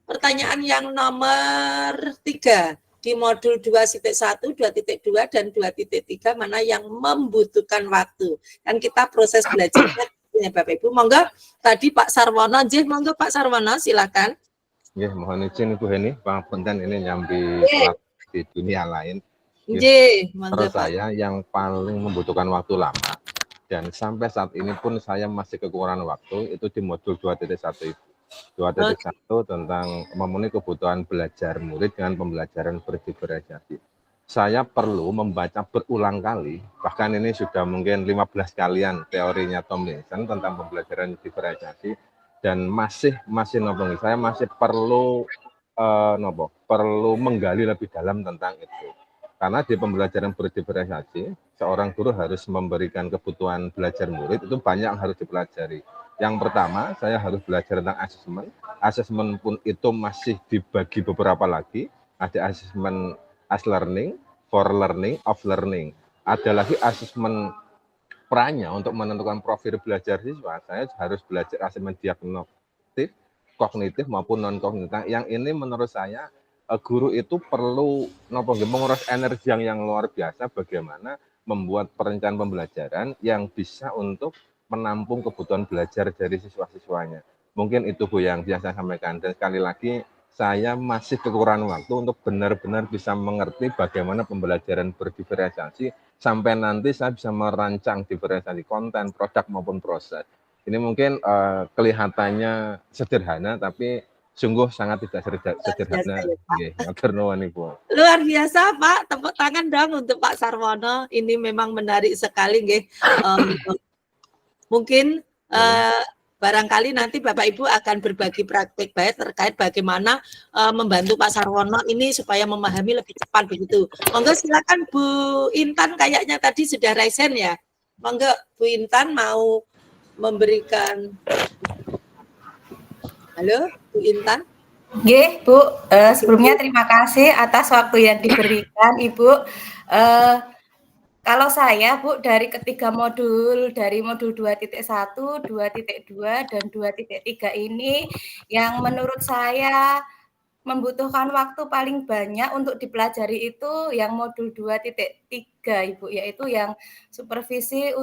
Speaker 1: pertanyaan yang nomor 3. Di modul 2.1, 2.2, dan 2.3 mana yang membutuhkan waktu. Kan kita proses belajarnya ya Bapak Ibu. Monggo tadi Pak Sarwono, monggo Pak Sarwono silakan.
Speaker 6: Ya, mohon izin Ibu Heni, pangapunten ini nyambi di dunia lain. Menurut saya yang paling membutuhkan waktu lama dan sampai saat ini pun saya masih kekurangan waktu itu di modul 2.1 itu. 2.1 tentang memenuhi kebutuhan belajar murid dengan pembelajaran berdiferensiasi. saya perlu membaca berulang kali, bahkan ini sudah mungkin 15 kalian teorinya Tomlinson tentang pembelajaran diferensiasi, dan masih nopo, saya masih perlu perlu menggali lebih dalam tentang itu. Karena di pembelajaran berdiferensiasi, seorang guru harus memberikan kebutuhan belajar murid, itu banyak yang harus dipelajari. Yang pertama, saya harus belajar tentang asesmen. Asesmen pun itu masih dibagi beberapa lagi. Ada asesmen as learning, for learning, of learning. Ada lagi asesmen perannya untuk menentukan profil belajar siswa. Saya harus belajar asesmen diagnostik, kognitif maupun non-kognitif. Yang ini menurut saya guru itu perlu menguras energi yang luar biasa bagaimana membuat perencanaan pembelajaran yang bisa untuk menampung kebutuhan belajar dari siswa-siswanya. Mungkin itu Bu yang biasa saya sampaikan. Dan sekali lagi saya masih kekurangan waktu untuk benar-benar bisa mengerti bagaimana pembelajaran berdiferensiasi sampai nanti saya bisa merancang diferensiasi konten, produk maupun proses. Ini mungkin kelihatannya sederhana, tapi sungguh sangat tidak sederhana.
Speaker 1: Luar biasa Pak, tepuk tangan dong untuk Pak Sarwono. Ini memang menarik sekali, nggih. Mungkin barangkali nanti Bapak Ibu akan berbagi praktik baik terkait bagaimana membantu Pak Sarwono ini supaya memahami lebih cepat begitu. Monggo silakan Bu Intan, kayaknya tadi sudah raisen ya. Monggo Bu Intan mau memberikan. Halo Bu Intan.
Speaker 7: Nggih, Bu. Sebelumnya terima kasih atas waktu yang diberikan Ibu. Kalau saya, Bu, dari ketiga modul, dari modul 2.1, 2.2, dan 2.3 ini, yang menurut saya membutuhkan waktu paling banyak untuk dipelajari itu yang modul 2.3, Ibu, yaitu yang supervisi,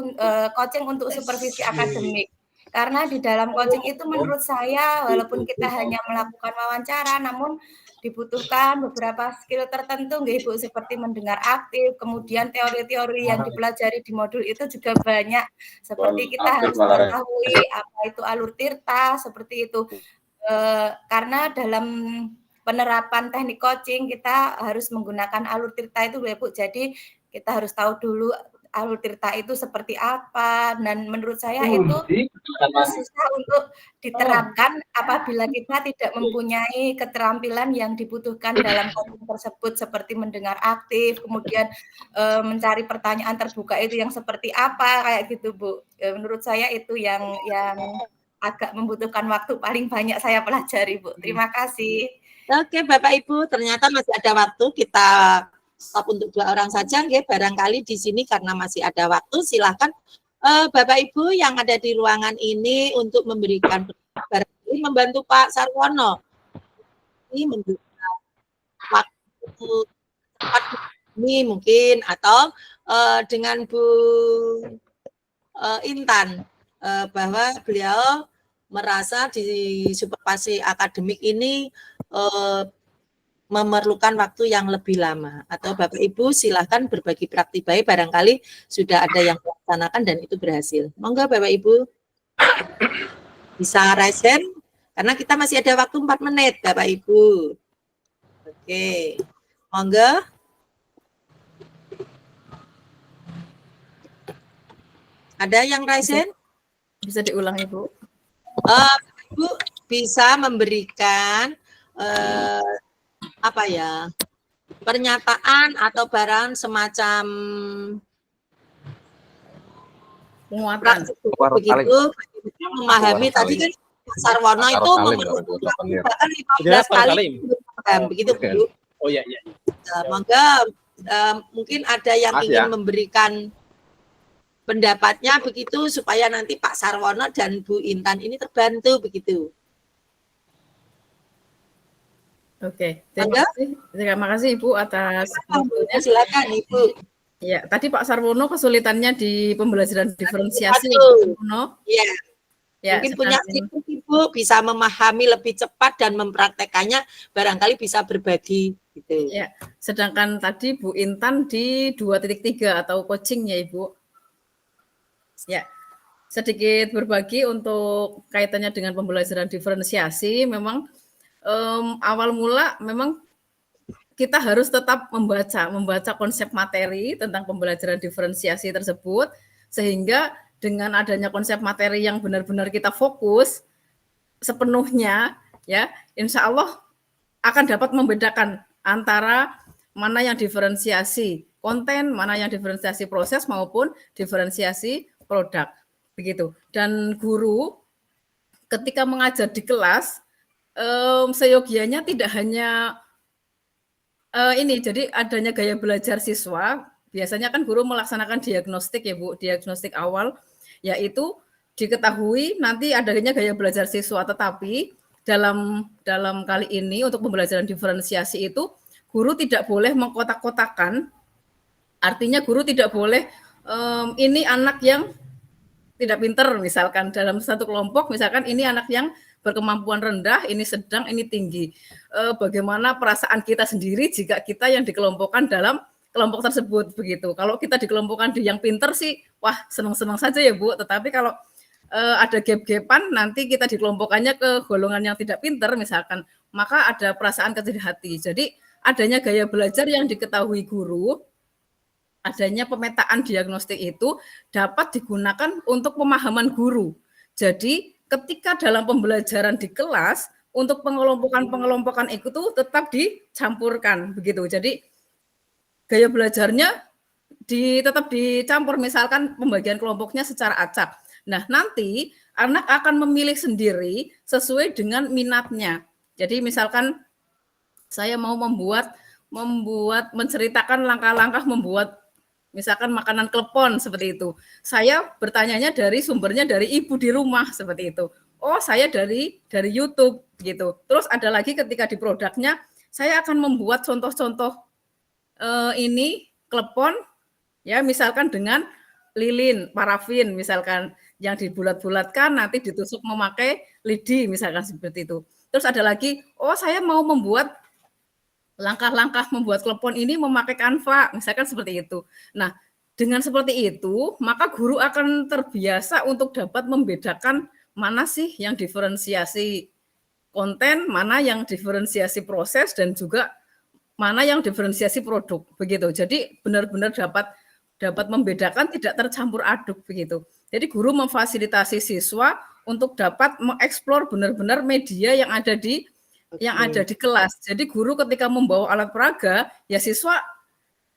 Speaker 7: coaching untuk supervisi akademik. Karena di dalam coaching itu menurut saya, walaupun kita hanya melakukan wawancara, namun dibutuhkan beberapa skill tertentu, nggih Bu, seperti mendengar aktif, kemudian teori-teori yang dipelajari di modul itu juga banyak, seperti kita harus mengetahui apa itu alur tirta, seperti itu. Karena dalam penerapan teknik coaching kita harus menggunakan alur tirta itu, Bu. Jadi kita harus tahu dulu alur tirta itu seperti apa, dan menurut saya itu susah untuk diterapkan apabila kita tidak mempunyai keterampilan yang dibutuhkan dalam coaching tersebut, seperti mendengar aktif, kemudian mencari pertanyaan terbuka itu yang seperti apa, kayak gitu Bu. Menurut saya itu yang agak membutuhkan waktu paling banyak saya pelajari, Bu. Terima kasih.
Speaker 1: Oke Bapak Ibu, ternyata masih ada waktu, kita stop untuk 2 orang saja, nggih. Barangkali di sini karena masih ada waktu, silahkan Bapak Ibu yang ada di ruangan ini untuk memberikan barangkali membantu Pak Sarwono. Ini memberikan waktu cepat ini mungkin, atau dengan Bu Intan, bahwa beliau merasa di supervisi akademik ini memerlukan waktu yang lebih lama, atau Bapak Ibu silahkan berbagi praktik baik, barangkali sudah ada yang melaksanakan dan itu berhasil. Monggo Bapak Ibu bisa raise hand, karena kita masih ada waktu 4 menit Bapak Ibu. Oke, monggo. Ada yang raise hand?
Speaker 7: Bisa diulang Ibu?
Speaker 1: Ibu bisa memberikan pernyataan atau barang semacam
Speaker 7: penguatan
Speaker 1: begitu memahami tadi kan Sarwono itu bahkan 15 kali begitu Bu.
Speaker 8: Oh iya.
Speaker 1: Monggo mungkin ada yang ingin memberikan pendapatnya begitu supaya nanti Pak Sarwono dan Bu Intan ini terbantu begitu.
Speaker 7: Oke, terima kasih Ibu atas waktunya.
Speaker 1: Silakan Ibu.
Speaker 7: Ya, tadi Pak Sarwono kesulitannya di pembelajaran diferensiasi.
Speaker 1: Iya. Ya, mungkin punya tips Ibu bisa memahami lebih cepat dan mempraktekannya, barangkali bisa berbagi gitu.
Speaker 7: Ya, sedangkan tadi Bu Intan di 2.3 atau coaching ya Ibu. Ya, sedikit berbagi untuk kaitannya dengan pembelajaran diferensiasi. Memang awal mula memang
Speaker 8: kita harus tetap membaca konsep materi tentang pembelajaran diferensiasi tersebut, sehingga dengan adanya konsep materi yang benar-benar kita fokus sepenuhnya, ya, insya Allah akan dapat membedakan antara mana yang diferensiasi konten, mana yang diferensiasi proses maupun diferensiasi produk, begitu. Dan guru ketika mengajar di kelas, seyogianya tidak hanya jadi adanya gaya belajar siswa, biasanya kan guru melaksanakan diagnostik ya Bu, diagnostik awal, yaitu diketahui nanti adanya gaya belajar siswa, tetapi dalam kali ini untuk pembelajaran diferensiasi itu guru tidak boleh mengkotak-kotakan, artinya guru tidak boleh ini anak yang tidak pinter misalkan dalam satu kelompok, misalkan ini anak yang berkemampuan rendah, ini sedang, ini tinggi. Bagaimana perasaan kita sendiri jika kita yang dikelompokkan dalam kelompok tersebut begitu. Kalau kita dikelompokkan di yang pinter sih, wah senang-senang saja ya Bu. Tetapi kalau ada gap-gapan, nanti kita dikelompokkannya ke golongan yang tidak pinter misalkan, maka ada perasaan kecil hati. Jadi adanya gaya belajar yang diketahui guru, adanya pemetaan diagnostik itu dapat digunakan untuk pemahaman guru. Jadi ketika dalam pembelajaran di kelas, untuk pengelompokan itu tetap dicampurkan begitu. Jadi gaya belajarnya tetap dicampur, misalkan pembagian kelompoknya secara acak. Nah, nanti anak akan memilih sendiri sesuai dengan minatnya. Jadi misalkan saya mau menceritakan langkah-langkah membuat misalkan makanan klepon seperti itu. Saya bertanyanya dari sumbernya dari ibu di rumah seperti itu. Oh, saya dari YouTube gitu. Terus ada lagi ketika di produknya saya akan membuat contoh-contoh ini klepon ya, misalkan dengan lilin, parafin misalkan yang dibulat-bulatkan nanti ditusuk memakai lidi misalkan seperti itu. Terus ada lagi, oh saya mau membuat langkah-langkah membuat klepon ini memakai Canva, misalkan seperti itu. Nah, dengan seperti itu, maka guru akan terbiasa untuk dapat membedakan mana sih yang diferensiasi konten, mana yang diferensiasi proses, dan juga mana yang diferensiasi produk, begitu. Jadi benar-benar dapat membedakan, tidak tercampur aduk, begitu. Jadi guru memfasilitasi siswa untuk dapat mengeksplor benar-benar media yang ada di kelas. Jadi guru ketika membawa alat peraga, ya siswa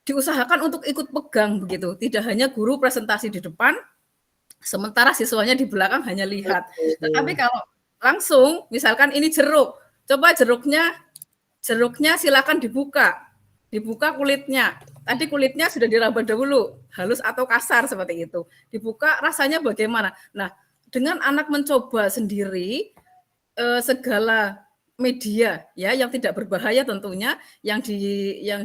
Speaker 8: diusahakan untuk ikut pegang begitu. Tidak hanya guru presentasi di depan, sementara siswanya di belakang hanya lihat. Tetapi kalau langsung, misalkan ini jeruk, coba jeruknya silakan dibuka kulitnya. Tadi kulitnya sudah diraba dahulu, halus atau kasar seperti itu. Dibuka rasanya bagaimana? Nah, dengan anak mencoba sendiri segala media ya yang tidak berbahaya tentunya yang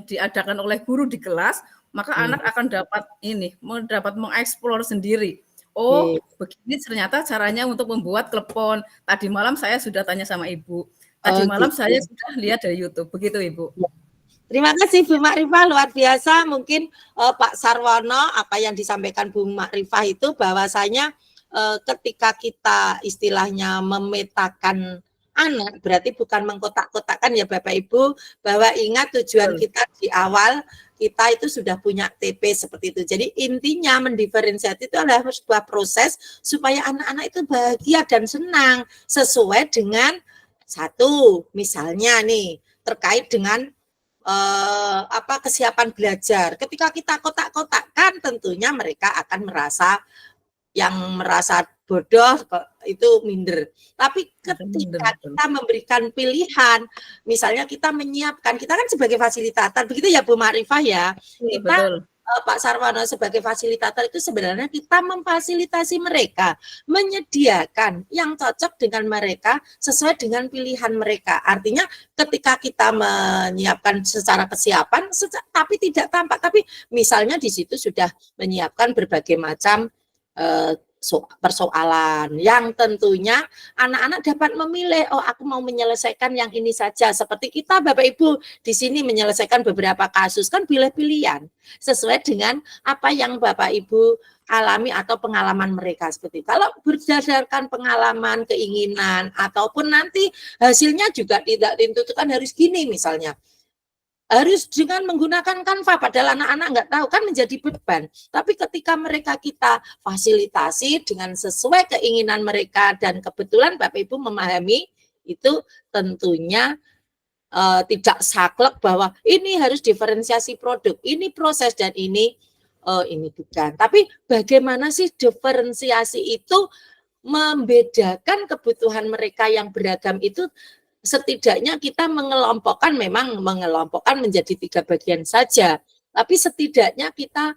Speaker 8: diadakan oleh guru di kelas, maka anak akan dapat mengeksplor sendiri. Oh, begini ternyata caranya untuk membuat klepon. Tadi malam saya sudah tanya sama Ibu. Tadi malam saya sudah lihat dari YouTube. Begitu Ibu.
Speaker 1: Terima kasih Bu Makrifah, luar biasa. Mungkin Pak Sarwono, apa yang disampaikan Bu Makrifah itu bahwasanya ketika kita istilahnya memetakan anak, berarti bukan mengkotak-kotakkan ya Bapak Ibu, bahwa ingat tujuan kita di awal, kita itu sudah punya TP seperti itu. Jadi intinya mendiferensiasi itu adalah sebuah proses supaya anak-anak itu bahagia dan senang sesuai dengan satu, misalnya nih terkait dengan kesiapan belajar. Ketika kita kotak-kotakkan, tentunya mereka akan merasa bodoh itu minder. Tapi ketika kita memberikan pilihan, misalnya kita menyiapkan, kita kan sebagai fasilitator, begitu ya Bu Makrifah ya. Kita Pak Sarwono sebagai fasilitator itu sebenarnya kita memfasilitasi mereka, menyediakan yang cocok dengan mereka sesuai dengan pilihan mereka. Artinya ketika kita menyiapkan secara kesiapan, tapi tidak tampak, tapi misalnya di situ sudah menyiapkan berbagai macam persoalan yang tentunya anak-anak dapat memilih, oh aku mau menyelesaikan yang ini saja, seperti kita Bapak Ibu di sini menyelesaikan beberapa kasus, kan pilih-pilihan sesuai dengan apa yang Bapak Ibu alami atau pengalaman mereka seperti itu. Kalau berdasarkan pengalaman, keinginan ataupun nanti hasilnya juga tidak ditentukan harus gini misalnya. harus dengan menggunakan Canva, padahal anak-anak nggak tahu, kan menjadi beban. Tapi ketika mereka kita fasilitasi dengan sesuai keinginan mereka dan kebetulan Bapak Ibu memahami, itu tentunya tidak saklek bahwa ini harus diferensiasi produk, ini proses dan ini bukan. Tapi bagaimana sih diferensiasi itu membedakan kebutuhan mereka yang beragam itu? Setidaknya kita mengelompokkan menjadi 3 bagian saja. Tapi setidaknya kita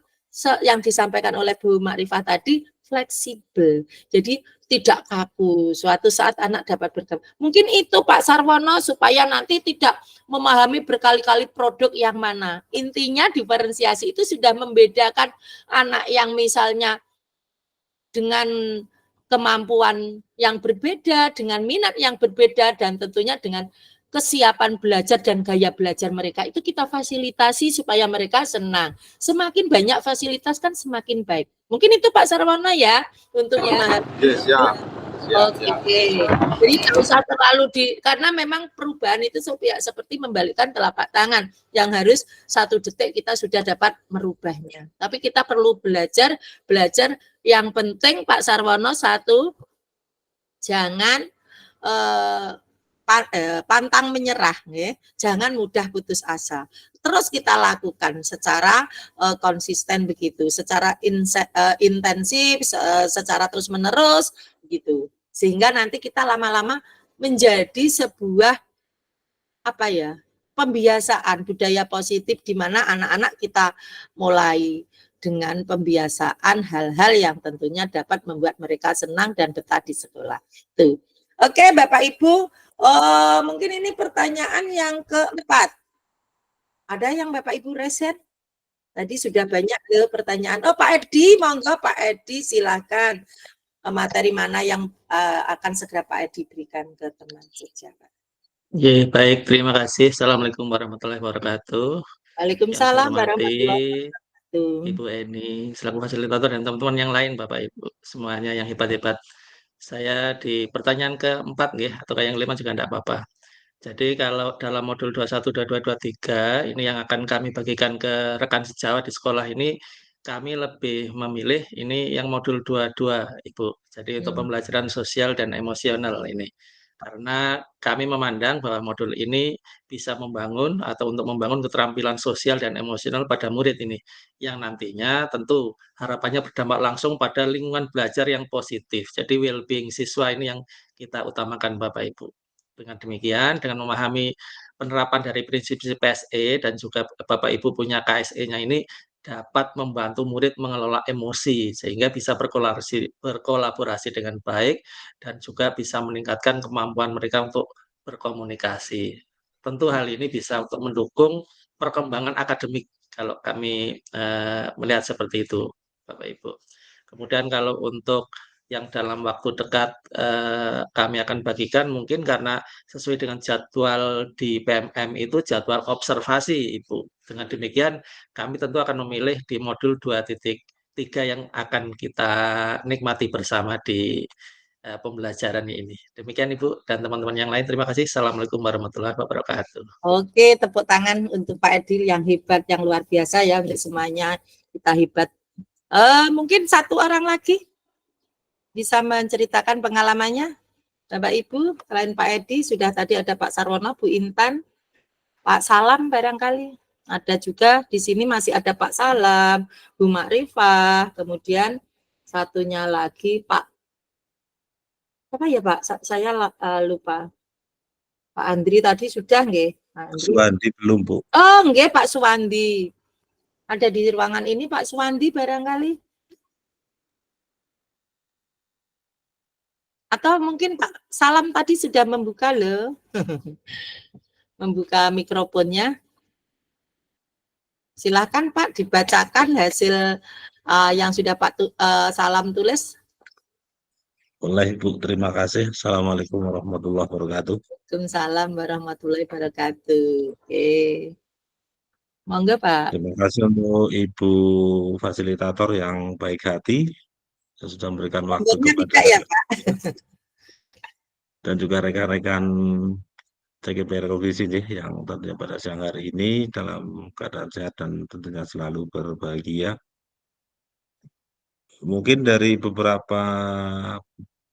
Speaker 1: yang disampaikan oleh Bu Makrifah tadi fleksibel. Jadi tidak kaku. Suatu saat anak dapat bergabung. Mungkin itu Pak Sarwono supaya nanti tidak memahami berkali-kali produk yang mana. Intinya diferensiasi itu sudah membedakan anak yang misalnya dengan kemampuan yang berbeda, dengan minat yang berbeda, dan tentunya dengan kesiapan belajar dan gaya belajar mereka. Itu kita fasilitasi supaya mereka senang. Semakin banyak fasilitas kan semakin baik. Mungkin itu Pak Sarwono ya, untuk memahami.
Speaker 6: Yes, ya.
Speaker 1: Oke. Jadi tidak usah terlalu karena memang perubahan itu seperti membalikkan telapak tangan yang harus 1 detik kita sudah dapat merubahnya. Tapi kita perlu belajar yang penting Pak Sarwono, 1, jangan pantang menyerah, ya. Jangan mudah putus asa. Terus kita lakukan secara konsisten begitu, secara intensif, secara terus menerus gitu. Sehingga nanti kita lama-lama menjadi sebuah pembiasaan budaya positif di mana anak-anak kita mulai dengan pembiasaan hal-hal yang tentunya dapat membuat mereka senang dan betah di sekolah. Tuh. Oke, Bapak Ibu, mungkin ini pertanyaan yang keempat. Ada yang Bapak Ibu reset? Tadi sudah banyak pertanyaan. Oh, Pak Edi, monggo Pak Edi, silakan. Materi mana yang akan segera Pak Edi berikan ke teman sejawat?
Speaker 9: Ya, baik, terima kasih. Assalamualaikum warahmatullahi wabarakatuh.
Speaker 1: Waalaikumsalam warahmatullahi wabarakatuh.
Speaker 9: Ibu Eni, selaku fasilitator dan teman-teman yang lain, Bapak Ibu, semuanya yang hebat-hebat. Saya di pertanyaan keempat, atau yang kelima juga tidak apa-apa. Jadi kalau dalam modul 21, 22, 23, ini yang akan kami bagikan ke rekan sejawat di sekolah ini, kami lebih memilih ini yang modul 22, Ibu. Jadi untuk pembelajaran sosial dan emosional ini. Karena kami memandang bahwa modul ini bisa membangun atau untuk membangun keterampilan sosial dan emosional pada murid ini. Yang nantinya tentu harapannya berdampak langsung pada lingkungan belajar yang positif. Jadi well-being siswa ini yang kita utamakan Bapak Ibu. Dengan demikian, dengan memahami penerapan dari prinsip-prinsip PSE dan juga Bapak Ibu punya KSE-nya ini dapat membantu murid mengelola emosi sehingga bisa berkolaborasi dengan baik dan juga bisa meningkatkan kemampuan mereka untuk berkomunikasi. Tentu hal ini bisa untuk mendukung perkembangan akademik kalau kami melihat seperti itu, Bapak Ibu. Kemudian kalau untuk yang dalam waktu dekat kami akan bagikan mungkin karena sesuai dengan jadwal di PMM itu jadwal observasi Ibu. Dengan demikian kami tentu akan memilih di modul 2.3 yang akan kita nikmati bersama di pembelajaran ini. Demikian Ibu dan teman-teman yang lain, terima kasih. Assalamualaikum warahmatullahi wabarakatuh.
Speaker 1: Oke, tepuk tangan untuk Pak Edil yang hebat, yang luar biasa ya, untuk semuanya kita hebat. Mungkin 1 orang lagi bisa menceritakan pengalamannya, Bapak Ibu. Selain Pak Edi, sudah tadi ada Pak Sarwono, Bu Intan, Pak Salam barangkali. Ada juga di sini masih ada Pak Salam, Bu Makrifah, kemudian satunya lagi Pak apa ya Pak? Saya lupa. Pak Andri tadi sudah nggih?
Speaker 3: Suwandi belum, Bu.
Speaker 1: Oh, nggih Pak Suwandi. Ada di ruangan ini Pak Suwandi barangkali. Atau mungkin Pak Salam tadi sudah membuka loh. Membuka mikrofonnya. Silakan Pak dibacakan hasil yang sudah Pak Salam tulis.
Speaker 3: Boleh Ibu, terima kasih. Assalamualaikum warahmatullahi wabarakatuh.
Speaker 1: Waalaikumsalam warahmatullahi wabarakatuh. Oke. Monggo Pak.
Speaker 3: Terima kasih untuk Ibu fasilitator yang baik hati. Yang sudah memberikan waktu kepada
Speaker 1: ya, Pak.
Speaker 3: dan juga rekan-rekan CGP Revisi yang tentunya pada siang hari ini dalam keadaan sehat dan tentunya selalu berbahagia. Mungkin dari beberapa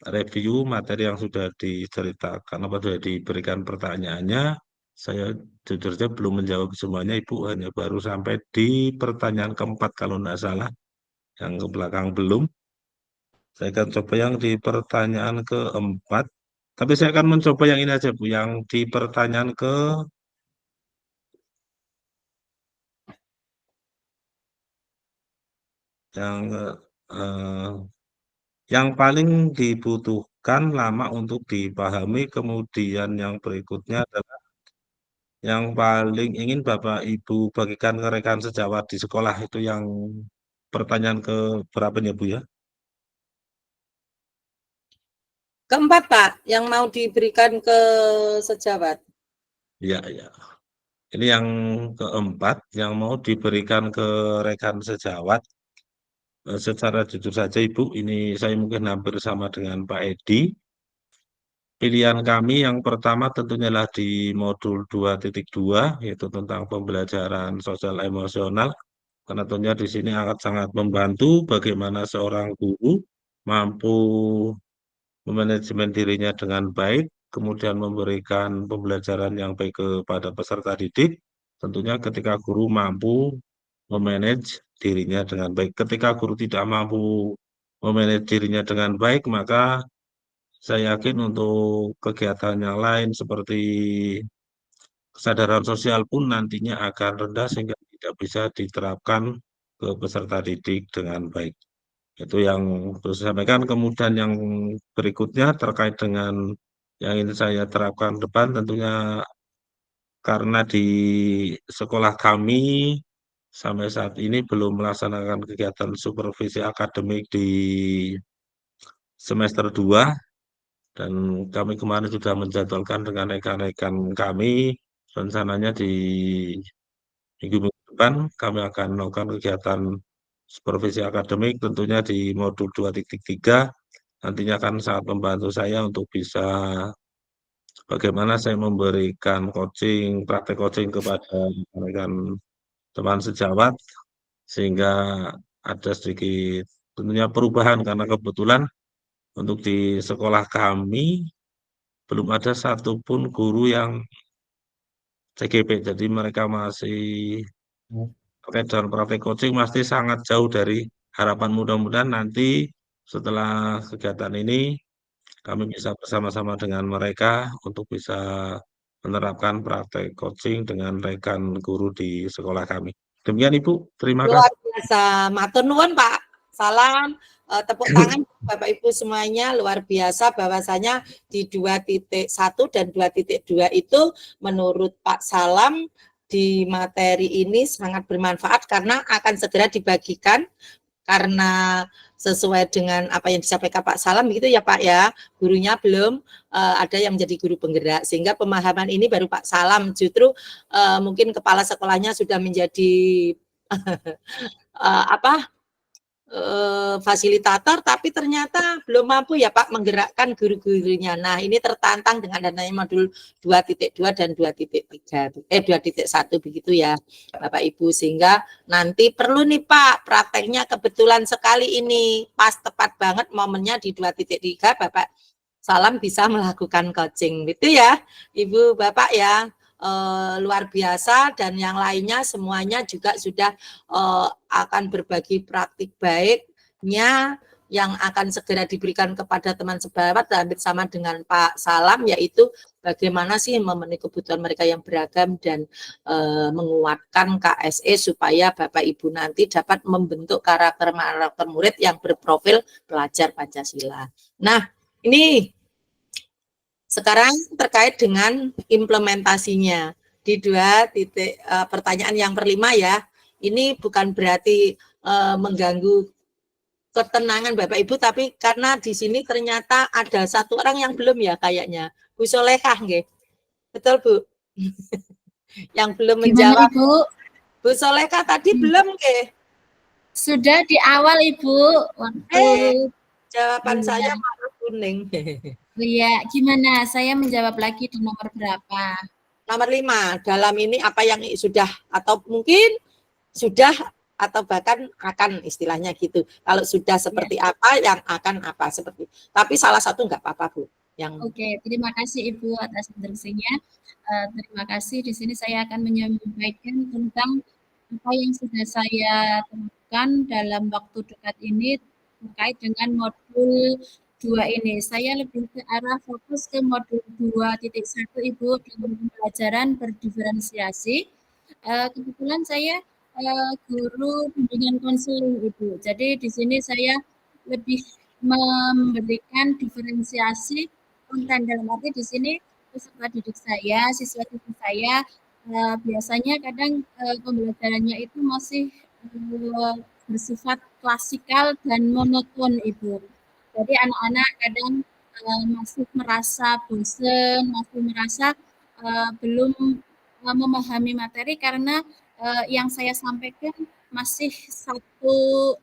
Speaker 3: review materi yang sudah diceritakan apa sudah diberikan pertanyaannya, saya jujur saja belum menjawab semuanya, Ibu, hanya baru sampai di pertanyaan keempat kalau tidak salah, yang ke belakang belum. Saya akan coba yang di pertanyaan keempat, tapi saya akan mencoba yang ini aja, Bu, yang di pertanyaan yang paling dibutuhkan lama untuk dipahami, kemudian yang berikutnya adalah yang paling ingin Bapak Ibu bagikan ke rekan sejawat di sekolah, itu yang pertanyaan ke berapanya, Bu, ya?
Speaker 1: Keempat, Pak, yang mau diberikan ke sejawat.
Speaker 3: Iya, iya. Ini yang keempat, yang mau diberikan ke rekan sejawat. Secara jujur saja, Ibu, ini saya mungkin hampir sama dengan Pak Edi. Pilihan kami yang pertama tentunya adalah di modul 2.2, yaitu tentang pembelajaran sosial emosional. Karena tentunya di sini akan sangat membantu bagaimana seorang guru mampu memanajemen dirinya dengan baik, kemudian memberikan pembelajaran yang baik kepada peserta didik. Tentunya ketika guru mampu memanage dirinya dengan baik. Ketika guru tidak mampu memanage dirinya dengan baik, maka saya yakin untuk kegiatan yang lain seperti kesadaran sosial pun nantinya akan rendah sehingga tidak bisa diterapkan ke peserta didik dengan baik. Itu yang terus saya sampaikan. Kemudian yang berikutnya terkait dengan yang ingin saya terapkan depan, tentunya karena di sekolah kami sampai saat ini belum melaksanakan kegiatan supervisi akademik di semester 2, dan kami kemarin sudah menjadwalkan dengan rekan-rekan kami, rencananya di minggu depan kami akan melakukan kegiatan supervisi akademik tentunya di modul 2.3, nantinya akan sangat membantu saya untuk bisa bagaimana saya memberikan coaching, praktek coaching kepada rekan teman sejawat, sehingga ada sedikit tentunya perubahan karena kebetulan untuk di sekolah kami belum ada satupun guru yang CGP, jadi mereka masih terkait dengan praktek coaching masih sangat jauh dari harapan. Mudah-mudahan nanti setelah kegiatan ini kami bisa bersama-sama dengan mereka untuk bisa menerapkan praktek coaching dengan rekan guru di sekolah kami. Demikian, Ibu, terima
Speaker 1: Luar
Speaker 3: kasih.
Speaker 1: biasa. Matur nuwun, Pak. Salam, tepuk tangan Bapak Ibu semuanya, luar biasa bahwasanya di 2.1 dan 2.2 itu menurut Pak Salam di materi ini sangat bermanfaat karena akan segera dibagikan, karena sesuai dengan apa yang disampaikan Pak Salam gitu ya Pak ya, gurunya belum ada yang menjadi guru penggerak, sehingga pemahaman ini baru Pak Salam, justru mungkin kepala sekolahnya sudah menjadi fasilitator, tapi ternyata belum mampu ya Pak menggerakkan guru-gurunya. Nah, ini tertantang dengan adanya modul 2.2 dan 2.3, 2.1 begitu ya Bapak Ibu, sehingga nanti perlu nih Pak prakteknya, kebetulan sekali ini pas tepat banget momennya di 2.3 Bapak Salam bisa melakukan coaching gitu ya Ibu Bapak ya. Luar biasa, dan yang lainnya semuanya juga sudah akan berbagi praktik baiknya yang akan segera diberikan kepada teman sejawat dan bersama dengan Pak Salam, yaitu bagaimana sih memenuhi kebutuhan mereka yang beragam dan menguatkan KSE supaya Bapak Ibu nanti dapat membentuk karakter murid yang berprofil pelajar Pancasila. Nah, ini sekarang terkait dengan implementasinya di pertanyaan yang perlima ya. Ini bukan berarti mengganggu ketenangan Bapak Ibu, tapi karena di sini ternyata ada satu orang yang belum ya kayaknya, Bu Solehah nggih. Betul Bu? Yang belum menjawab.
Speaker 5: Ibu?
Speaker 1: Bu Solehah tadi belum nggih?
Speaker 5: Sudah di awal Ibu. Waktu
Speaker 1: jawaban saya warna kuning.
Speaker 5: Oh iya, gimana? Saya menjawab lagi di nomor berapa?
Speaker 1: Nomor 5, dalam ini apa yang sudah atau mungkin sudah atau bahkan akan, istilahnya gitu. Kalau sudah seperti apa, yang akan apa seperti. Tapi salah satu nggak apa-apa, Bu.
Speaker 5: Oke, terima kasih Ibu atas instruksinya. Terima kasih. Di sini saya akan menyampaikan tentang apa yang sudah saya temukan dalam waktu dekat ini terkait dengan modul 2 ini. Saya lebih ke arah fokus ke modul 2.1 Ibu, dengan pembelajaran berdiferensiasi. Kebetulan saya guru bimbingan konseling Ibu. Jadi di sini saya lebih memberikan diferensiasi konten, dalam arti di sini peserta didik saya, siswa didik saya biasanya kadang pembelajarannya itu masih bersifat klasikal dan monoton Ibu. Jadi anak-anak kadang masih merasa bosan, masih merasa belum memahami materi karena yang saya sampaikan masih satu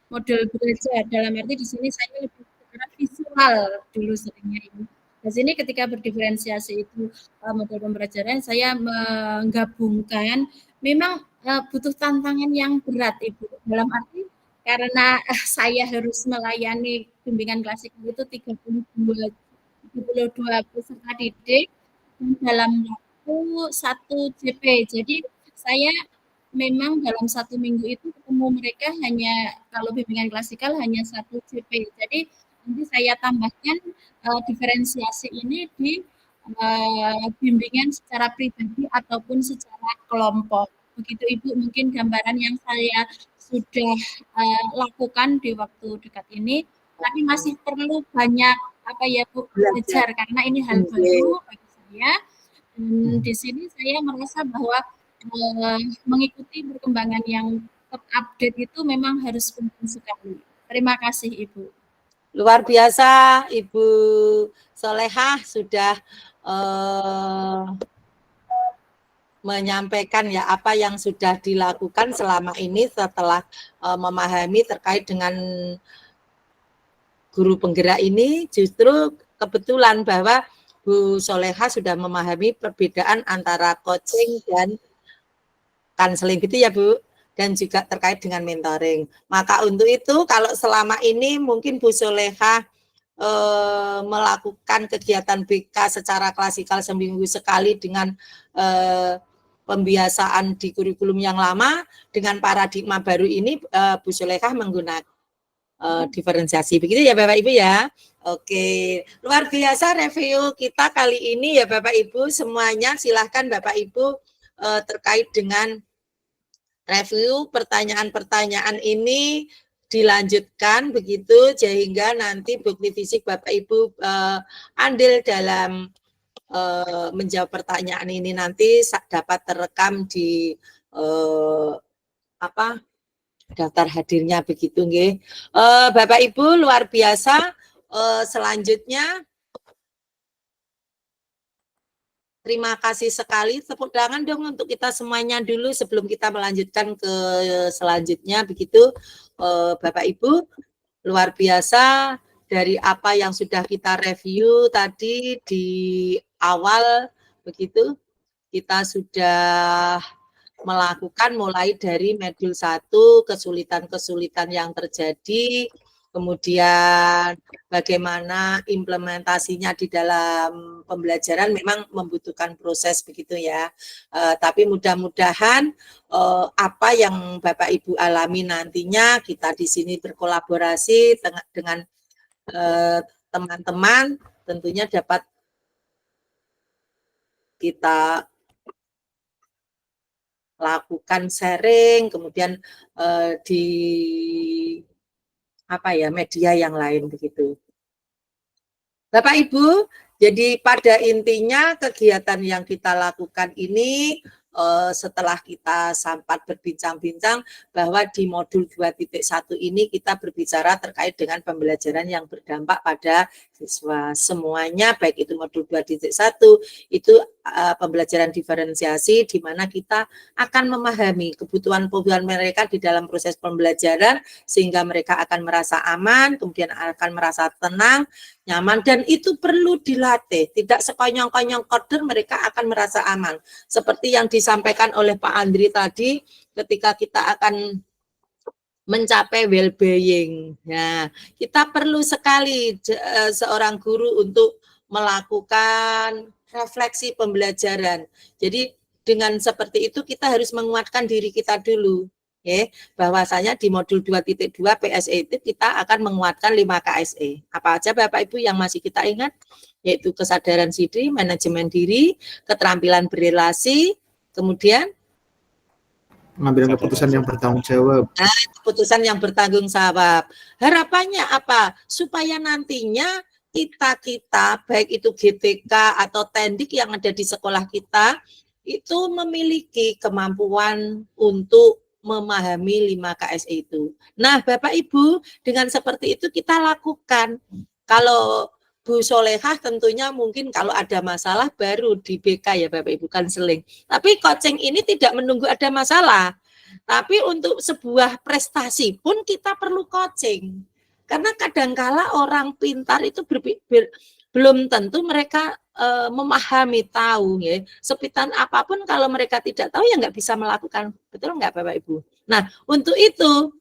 Speaker 5: model belajar. Dalam arti di sini saya lebih secara visual dulu seringnya Ibu. Di sini ketika berdiferensiasi itu model pembelajaran, saya menggabungkan, memang butuh tantangan yang berat Ibu. Dalam arti karena saya harus melayani bimbingan klasikal itu 32 peserta didik dalam waktu 1 JP. Jadi saya memang dalam 1 minggu itu ketemu mereka hanya, kalau bimbingan klasikal hanya 1 JP. Jadi nanti saya tambahkan diferensiasi ini di bimbingan secara pribadi ataupun secara kelompok. Begitu Ibu mungkin gambaran yang saya sudah lakukan di waktu dekat ini, tapi masih perlu banyak apa ya Bu, belajar karena ini hal baru bagi saya. Dan di sini saya merasa bahwa mengikuti perkembangan yang terupdate itu memang harus penting sekali. Terima kasih Ibu.
Speaker 1: Luar biasa Ibu Solehah sudah menyampaikan ya apa yang sudah dilakukan selama ini setelah memahami terkait dengan guru penggerak ini. Justru kebetulan bahwa Bu Solehah sudah memahami perbedaan antara coaching dan konseling gitu ya Bu, dan juga terkait dengan mentoring. Maka untuk itu kalau selama ini mungkin Bu Solehah melakukan kegiatan BK secara klasikal seminggu sekali dengan pembiasaan di kurikulum yang lama, dengan paradigma baru ini Bu Solehah menggunakan diferensiasi. Begitu ya Bapak Ibu ya. Oke, luar biasa review kita kali ini ya Bapak Ibu semuanya. Silahkan Bapak Ibu terkait dengan review pertanyaan-pertanyaan ini dilanjutkan begitu, sehingga nanti bukti fisik Bapak Ibu andil dalam menjawab pertanyaan ini nanti dapat terekam di daftar hadirnya begitu nggih. Bapak Ibu luar biasa. Selanjutnya terima kasih sekali, tepuk tangan dong untuk kita semuanya dulu sebelum kita melanjutkan ke selanjutnya begitu. Bapak Ibu luar biasa dari apa yang sudah kita review tadi di awal begitu, kita sudah melakukan mulai dari modul 1 kesulitan-kesulitan yang terjadi, kemudian bagaimana implementasinya di dalam pembelajaran memang membutuhkan proses begitu ya. Tapi mudah-mudahan apa yang Bapak Ibu alami nantinya, kita di sini berkolaborasi dengan teman-teman tentunya dapat kita lakukan sharing, kemudian di media yang lain begitu. Bapak Ibu, jadi pada intinya kegiatan yang kita lakukan ini setelah kita sempat berbincang-bincang bahwa di modul 2.1 ini kita berbicara terkait dengan pembelajaran yang berdampak pada siswa semuanya, baik itu modul 2.1 itu pembelajaran diferensiasi, di mana kita akan memahami kebutuhan-kebutuhan mereka di dalam proses pembelajaran sehingga mereka akan merasa aman, kemudian akan merasa tenang, nyaman, dan itu perlu dilatih. Tidak sekonyong-konyong order mereka akan merasa aman. Seperti yang disampaikan oleh Pak Andri tadi, ketika kita akan mencapai well-being. Nah, kita perlu sekali seorang guru untuk melakukan refleksi pembelajaran. Jadi dengan seperti itu kita harus menguatkan diri kita dulu. Bahwasanya di modul 2.2 PSE itu kita akan menguatkan 5 KSE. Apa aja Bapak Ibu yang masih kita ingat? Yaitu kesadaran diri, manajemen diri, keterampilan berrelasi, kemudian
Speaker 4: mengambil keputusan yang bertanggung jawab.
Speaker 1: Keputusan yang bertanggung jawab. Harapannya apa? Supaya nantinya kita baik itu GTK atau tendik yang ada di sekolah kita itu memiliki kemampuan untuk memahami 5 KSE itu. Nah, Bapak Ibu, dengan seperti itu kita lakukan. Kalau Bu Solehah tentunya mungkin kalau ada masalah baru di BK ya Bapak Ibu konseling. Tapi coaching ini tidak menunggu ada masalah. Tapi untuk sebuah prestasi pun kita perlu coaching. Karena kadangkala orang pintar itu belum tentu mereka memahami, tahu ya. Sepitan apapun kalau mereka tidak tahu ya nggak bisa melakukan. Betul nggak Bapak Ibu? Nah, untuk itu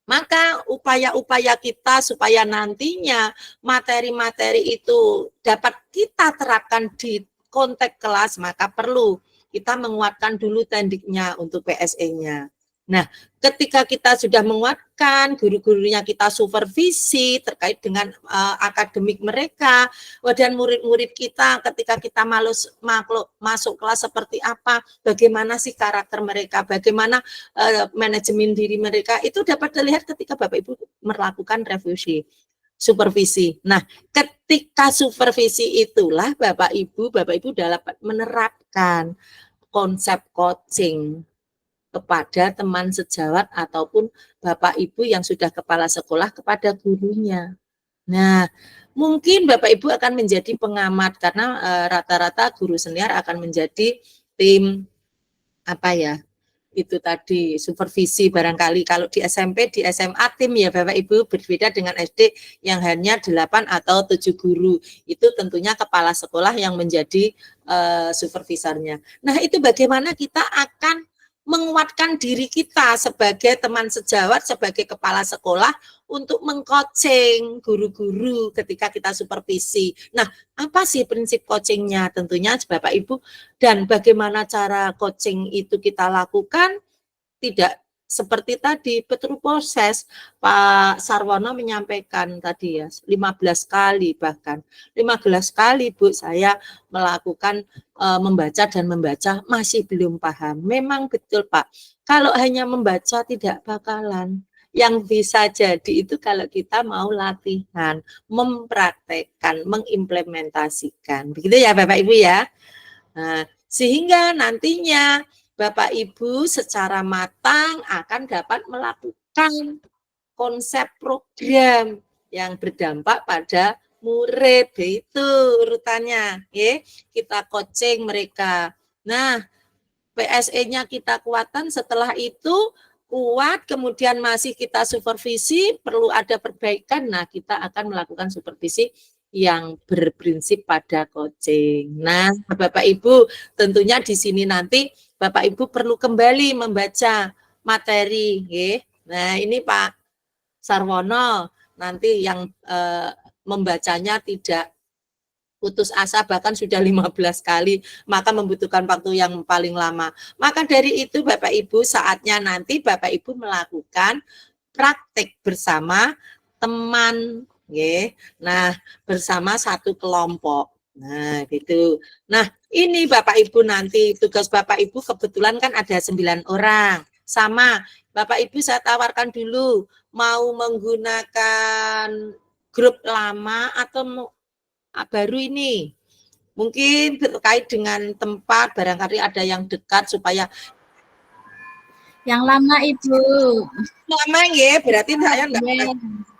Speaker 1: maka upaya-upaya kita supaya nantinya materi-materi itu dapat kita terapkan di konteks kelas, maka perlu kita menguatkan dulu tendiknya untuk PSE-nya. Nah, ketika kita sudah menguatkan, guru-gurunya kita supervisi terkait dengan akademik mereka, dan murid-murid kita ketika kita masuk kelas seperti apa, bagaimana sih karakter mereka, bagaimana manajemen diri mereka, itu dapat dilihat ketika Bapak Ibu melakukan revisi, supervisi. Nah, ketika supervisi itulah Bapak Ibu dapat menerapkan konsep coaching kepada teman sejawat ataupun Bapak Ibu yang sudah kepala sekolah kepada gurunya. Nah, mungkin Bapak Ibu akan menjadi pengamat karena rata-rata guru senior akan menjadi tim apa ya? Itu tadi supervisi barangkali. Kalau di SMP, di SMA tim ya Bapak Ibu, berbeda dengan SD yang hanya 8 atau 7 guru. Itu tentunya kepala sekolah yang menjadi supervisornya. Nah, itu bagaimana kita akan menguatkan diri kita sebagai teman sejawat, sebagai kepala sekolah untuk mengcoaching guru-guru ketika kita supervisi. Nah, apa sih prinsip coachingnya? Tentunya Bapak Ibu, dan bagaimana cara coaching itu kita lakukan, tidak seperti tadi, betul proses Pak Sarwono menyampaikan tadi ya, 15 kali bahkan, 15 kali Bu saya melakukan membaca dan membaca masih belum paham. Memang betul Pak, kalau hanya membaca tidak bakalan. Yang bisa jadi itu kalau kita mau latihan, mempraktekkan, mengimplementasikan. Begitu ya Bapak Ibu ya. Nah, sehingga nantinya Bapak Ibu secara matang akan dapat melakukan konsep program yang berdampak pada murid. Itu urutannya, ya. Kita coaching mereka. Nah, PSE-nya kita kuatkan, setelah itu kuat, kemudian masih kita supervisi, perlu ada perbaikan. Nah, kita akan melakukan supervisi yang berprinsip pada coaching. Nah, Bapak Ibu, tentunya di sini nanti Bapak Ibu perlu kembali membaca materi, ya. Nah, ini Pak Sarwono nanti yang membacanya tidak putus asa, bahkan sudah 15 kali, maka membutuhkan waktu yang paling lama. Maka dari itu Bapak Ibu, saatnya nanti Bapak Ibu melakukan praktek bersama teman, ya. Nah, bersama satu kelompok. Nah, gitu. Nah, ini Bapak Ibu nanti tugas Bapak Ibu kebetulan kan ada 9 orang. Sama, Bapak Ibu saya tawarkan dulu mau menggunakan grup lama atau baru ini. Mungkin terkait dengan tempat, barangkali ada yang dekat supaya
Speaker 5: yang lama Ibu.
Speaker 1: Lama ya, berarti saya enggak.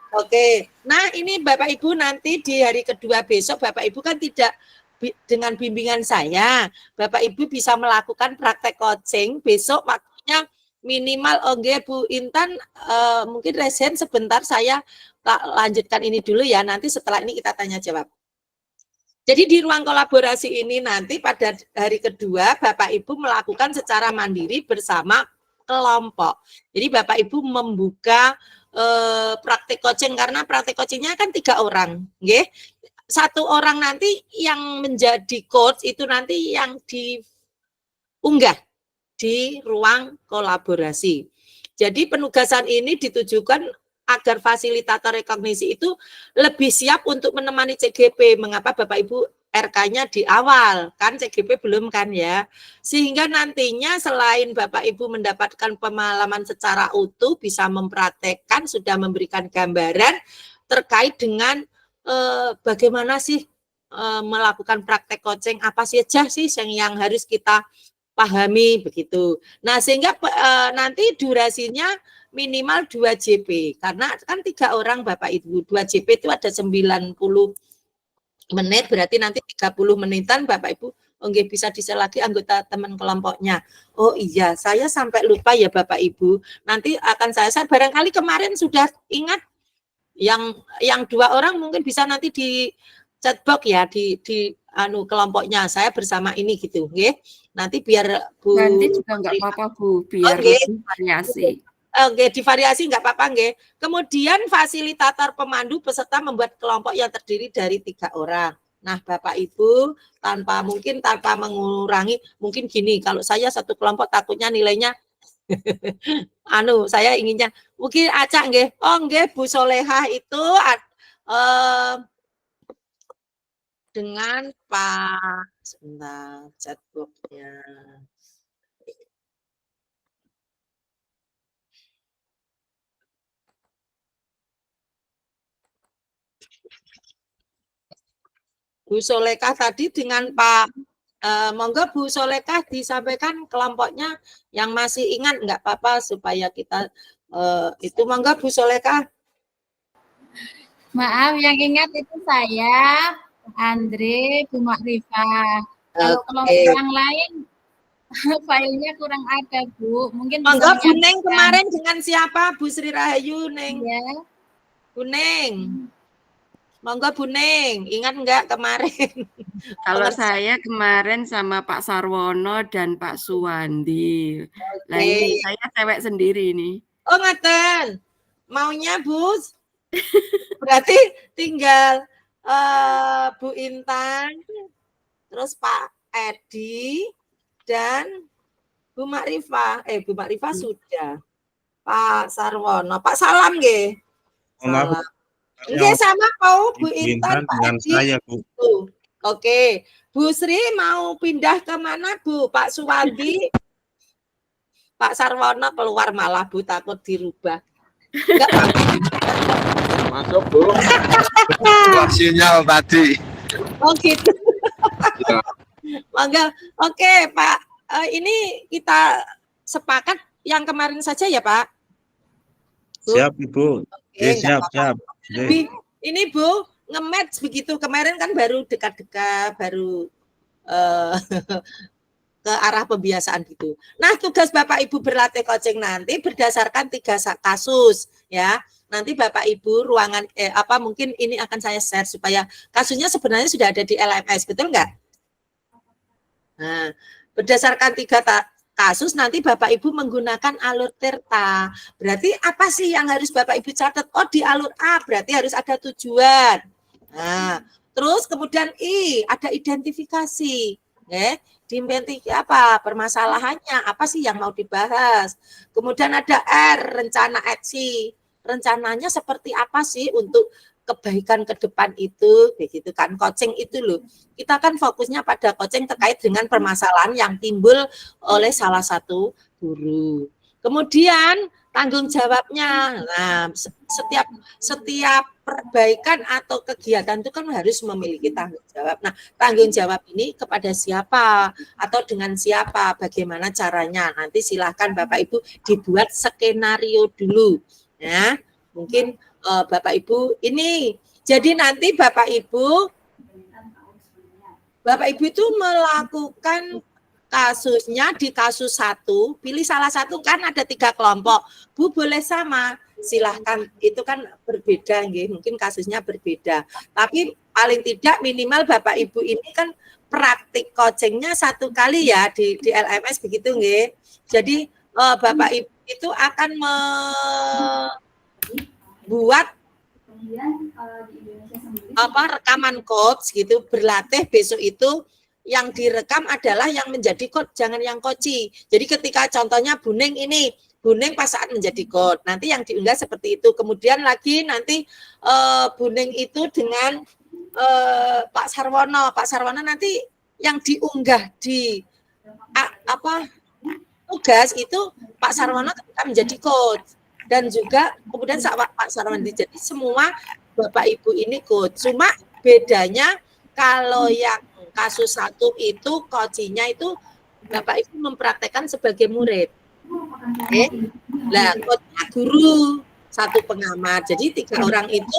Speaker 1: Oke, nah ini Bapak Ibu nanti di hari kedua besok Bapak Ibu kan tidak dengan bimbingan saya, Bapak Ibu bisa melakukan praktek coaching besok waktunya minimal Bu Intan, mungkin resen sebentar, saya lanjutkan ini dulu ya, nanti setelah ini kita tanya jawab. Jadi di ruang kolaborasi ini nanti pada hari kedua Bapak Ibu melakukan secara mandiri bersama kelompok. Jadi Bapak Ibu membuka praktek coaching, karena praktek coachingnya kan 3 orang, nggih. 1 orang nanti yang menjadi coach itu nanti yang diunggah di ruang kolaborasi. Jadi penugasan ini ditujukan agar fasilitator rekognisi itu lebih siap untuk menemani CGP. Mengapa Bapak Ibu RK-nya di awal, kan CGP belum kan ya. Sehingga nantinya selain Bapak Ibu mendapatkan pengalaman secara utuh, bisa mempraktekkan, sudah memberikan gambaran terkait dengan bagaimana sih melakukan praktek coaching, apa saja sih yang harus kita pahami begitu. Nah, sehingga nanti durasinya minimal 2 JP, karena kan 3 orang Bapak Ibu, 2 JP itu ada 90 menit, berarti nanti 30 menitan Bapak Ibu bisa bisa lagi anggota teman kelompoknya. Oh iya, saya sampai lupa ya Bapak Ibu, nanti akan saya barangkali kemarin sudah ingat yang 2 orang mungkin bisa nanti di chatbox ya, di kelompoknya saya bersama ini gitu, nggih. Nanti biar Bu
Speaker 2: nanti juga nggak apa-apa Bu, biar lebih variasi.
Speaker 1: Oke, divariasi nggak apa-apa nggih. Kemudian fasilitator pemandu peserta membuat kelompok yang terdiri dari 3 orang. Nah, Bapak Ibu tanpa mengurangi, mungkin gini, kalau saya satu kelompok takutnya nilainya saya inginnya mungkin acak nggih. Oh nggih, Bu Solehah itu dengan Pak, sebentar chatbox-nya. Bu Solekah tadi dengan Pak, monggo Bu Solekah disampaikan kelompoknya yang masih ingat, nggak apa-apa supaya kita itu, monggo Bu Solekah.
Speaker 5: Maaf, yang ingat itu saya, Andre, Bu Makrifah. Kalau kelompok yang lain filenya kurang ada Bu. Mungkin
Speaker 1: monggo Bu Neng kemarin dengan siapa? Bu Sri Rahayu Neng.
Speaker 5: Ya.
Speaker 1: Bu Neng. Monggo Bu Neng, ingat enggak kemarin?
Speaker 2: Kalau saya kemarin sama Pak Sarwono dan Pak Suwandi. Nah ini saya cewek sendiri ini.
Speaker 1: Oh ngaten, maunya Bu? Berarti tinggal Bu Intan, terus Pak Edi dan Bu Makrifah. Bu Makrifah sudah. Pak Sarwono, Pak Salam nggih. Salam. Nggih sama mau Bu Intan Pak Edi.
Speaker 3: Saya, Bu.
Speaker 1: Oke. Bu Sri mau pindah ke mana Bu? Pak Suwandi, Pak Sarwono keluar malah Bu, takut dirubah. Enggak
Speaker 6: masuk Bu.
Speaker 10: Sinyal tadi.
Speaker 1: Oh gitu. Mangga. Oke Pak, ini kita sepakat yang kemarin saja ya Pak.
Speaker 3: Bu? Siap Ibu. Oke, siap.
Speaker 1: Ini Bu, nge-match begitu. Kemarin kan baru dekat-dekat, baru ke arah pembiasaan gitu. Nah, tugas Bapak Ibu berlatih coaching nanti berdasarkan 3 kasus ya. Nanti Bapak Ibu ruangan mungkin ini akan saya share supaya kasusnya sebenarnya sudah ada di LMS, betul enggak? Nah, berdasarkan 3 kasus nanti Bapak Ibu menggunakan alur Tirta. Berarti apa sih yang harus Bapak Ibu catat? Oh, di alur A berarti harus ada tujuan. Nah, terus kemudian I ada identifikasi. Diidentifikasi apa? Permasalahannya, apa sih yang mau dibahas? Kemudian ada R, rencana aksi. Rencananya seperti apa sih untuk kebaikan ke depan itu, begitu kan. Coaching itu loh, kita kan fokusnya pada coaching terkait dengan permasalahan yang timbul oleh salah satu guru. Kemudian tanggung jawabnya, nah setiap perbaikan atau kegiatan itu kan harus memiliki tanggung jawab. Nah, tanggung jawab ini kepada siapa atau dengan siapa, bagaimana caranya, nanti silahkan Bapak Ibu dibuat skenario dulu ya. Mungkin Bapak Ibu ini, jadi nanti Bapak Ibu Bapak Ibu itu melakukan kasusnya di kasus 1, pilih salah satu, kan ada 3 kelompok. Bu boleh sama, silahkan, itu kan berbeda, mungkin kasusnya berbeda. Tapi paling tidak minimal Bapak Ibu ini kan praktik coachingnya 1 kali ya di LMS begitu nggih. Jadi Bapak Ibu itu akan membuat rekaman coach gitu, berlatih besok itu. Yang direkam adalah yang menjadi coach, jangan yang coachi. Jadi ketika contohnya Buning ini, Buning pas saat menjadi coach, nanti yang diunggah seperti itu. Kemudian lagi nanti Buning itu dengan Pak Sarwono nanti yang diunggah di tugas itu Pak Sarwono ketika menjadi coach, dan juga kemudian saat Pak Sarwono jadi semua Bapak Ibu ini coach. Cuma bedanya kalau yang kasus 1 itu coachingnya itu Bapak Ibu mempraktekkan sebagai murid. Nah, coachnya guru, 1 pengamat. Jadi 3 orang itu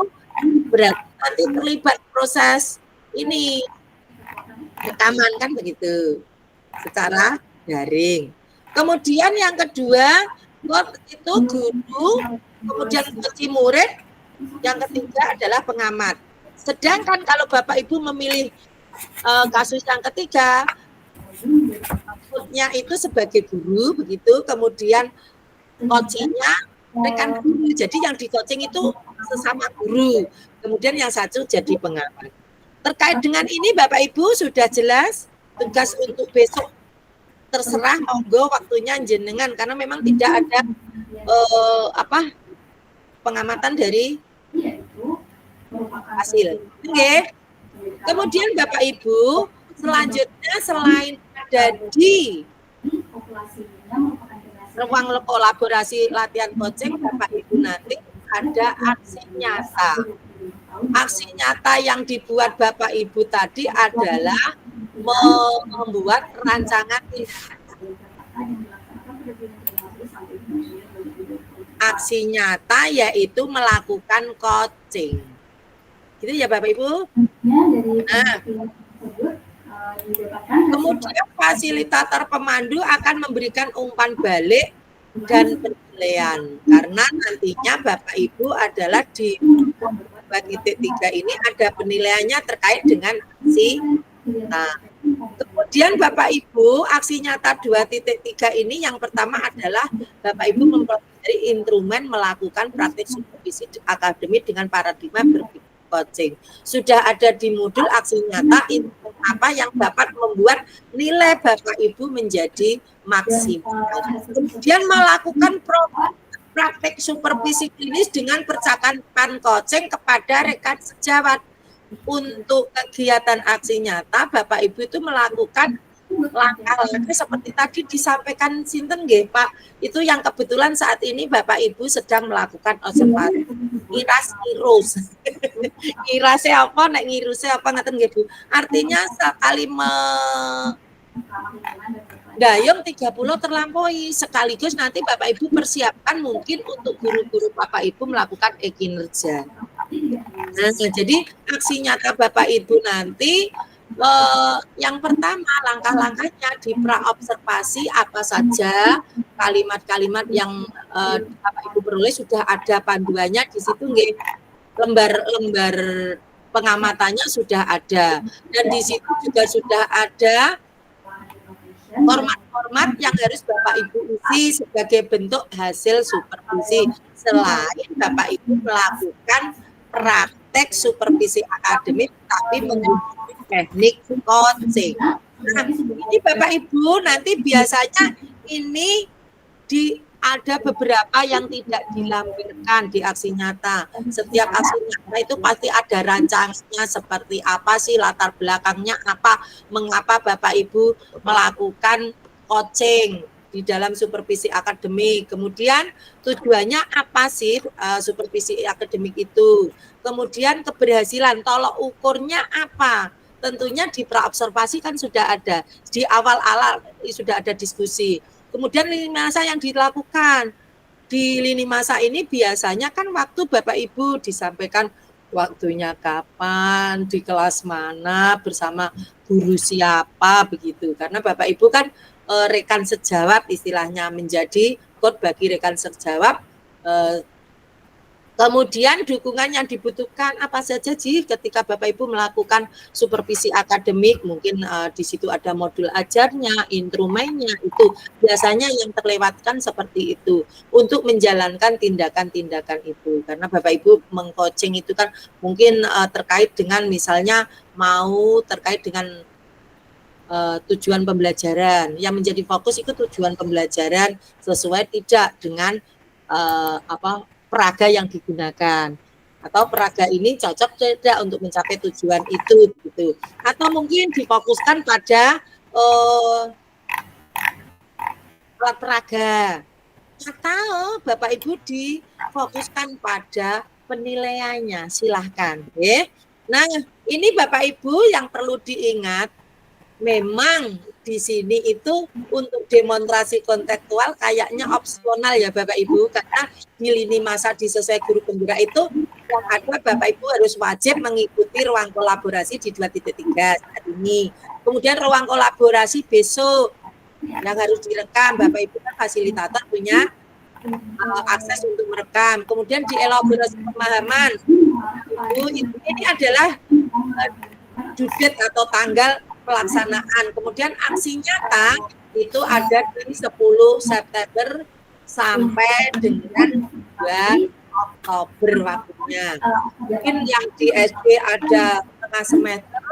Speaker 1: berarti nanti terlibat proses ini rekaman kan begitu secara daring. Kemudian yang kedua itu guru, kemudian coach murid, yang ketiga adalah pengamat. Sedangkan kalau Bapak Ibu memilih kasus yang ketiga, coachnya itu sebagai guru begitu, kemudian coachingnya rekan guru. Jadi yang di coaching itu sesama guru, kemudian yang satu jadi pengamat. Terkait dengan ini Bapak Ibu sudah jelas tugas untuk besok, terserah monggo waktunya jenengan, karena memang tidak ada pengamatan dari hasil. Oke. Kemudian Bapak Ibu, selanjutnya selain ada di ruang kolaborasi latihan coaching, Bapak Ibu nanti ada aksi nyata. Aksi nyata yang dibuat Bapak Ibu tadi adalah membuat rancangan aksi nyata, yaitu melakukan coaching. Gitu ya Bapak Ibu. Nah, kemudian fasilitator pemandu akan memberikan umpan balik dan penilaian, karena nantinya Bapak Ibu adalah di 2.3 ini ada penilaiannya terkait dengan aksi. Nah, kemudian Bapak Ibu, aksi nyata 2.3 ini yang pertama adalah Bapak Ibu mempelajari instrumen melakukan praktik supervisi akademik dengan paradigma berpikir coaching. Sudah ada di modul aksi nyata itu apa yang dapat membuat nilai Bapak Ibu menjadi maksimal. Kemudian melakukan praktek supervisi klinis dengan percakapan coaching kepada rekan sejawat. Untuk kegiatan aksi nyata Bapak Ibu itu melakukan langkah-langkah seperti tadi disampaikan sinten nggih Pak, itu yang kebetulan saat ini Bapak Ibu sedang melakukan observasi ngiras. Ngirase apa, nek ngiruse apa ngaten nggih Bu. Artinya sekali dayung 30 terlampaui, sekaligus nanti Bapak Ibu persiapkan mungkin untuk guru-guru Bapak Ibu melakukan e-kinerja. Nah, jadi aksi nyata Bapak Ibu nanti yang pertama langkah-langkahnya di praobservasi apa saja kalimat-kalimat yang Bapak Ibu peroleh, sudah ada panduannya di situ nggih. Lembar pengamatannya sudah ada, dan di situ juga sudah ada format-format yang harus Bapak Ibu isi sebagai bentuk hasil supervisi, selain Bapak Ibu melakukan praktek supervisi akademik tapi menggunakan teknik coaching. Nah, ini Bapak Ibu nanti biasanya ini ada beberapa yang tidak dilampirkan di aksi nyata. Setiap aksi nyata itu pasti ada rancangannya, seperti apa sih latar belakangnya, apa, mengapa Bapak Ibu melakukan coaching di dalam supervisi akademik. Kemudian tujuannya apa sih supervisi akademik itu. Kemudian keberhasilan, tolok ukurnya apa. Tentunya di praobservasi kan sudah ada, di awal-awal sudah ada diskusi. Kemudian lini masa yang dilakukan. Di lini masa ini biasanya kan waktu Bapak Ibu disampaikan waktunya kapan, di kelas mana, bersama guru siapa begitu. Karena Bapak Ibu kan rekan sejawat istilahnya, menjadi coach bagi rekan sejawat. Kemudian dukungan yang dibutuhkan apa saja sih ketika Bapak Ibu melakukan supervisi akademik, mungkin di situ ada modul ajarnya, instrumennya, itu biasanya yang terlewatkan seperti itu untuk menjalankan tindakan-tindakan itu. Karena Bapak Ibu mengcoaching itu kan mungkin terkait dengan misalnya mau terkait dengan tujuan pembelajaran, yang menjadi fokus itu tujuan pembelajaran sesuai tidak dengan peraga yang digunakan, atau peraga ini cocok tidak untuk mencapai tujuan itu gitu, atau mungkin difokuskan pada alat peraga, atau Bapak Ibu difokuskan pada penilaiannya, silahkan ya. Nah, ini Bapak Ibu yang perlu diingat, memang di sini itu untuk demonstrasi kontekstual kayaknya opsional ya Bapak Ibu, karena di lini masa di sesuai guru penggerak itu yang ada Bapak Ibu harus wajib mengikuti ruang kolaborasi di 2.3 saat ini. Kemudian ruang kolaborasi besok yang harus direkam, Bapak Ibu kan fasilitator punya akses untuk merekam. Kemudian di elaborasi pemahaman ini adalah due date atau tanggal pelaksanaan. Kemudian aksi nyata itu ada dari 10 September sampai dengan 2 Oktober waktunya. Mungkin yang di SD ada tengah semester,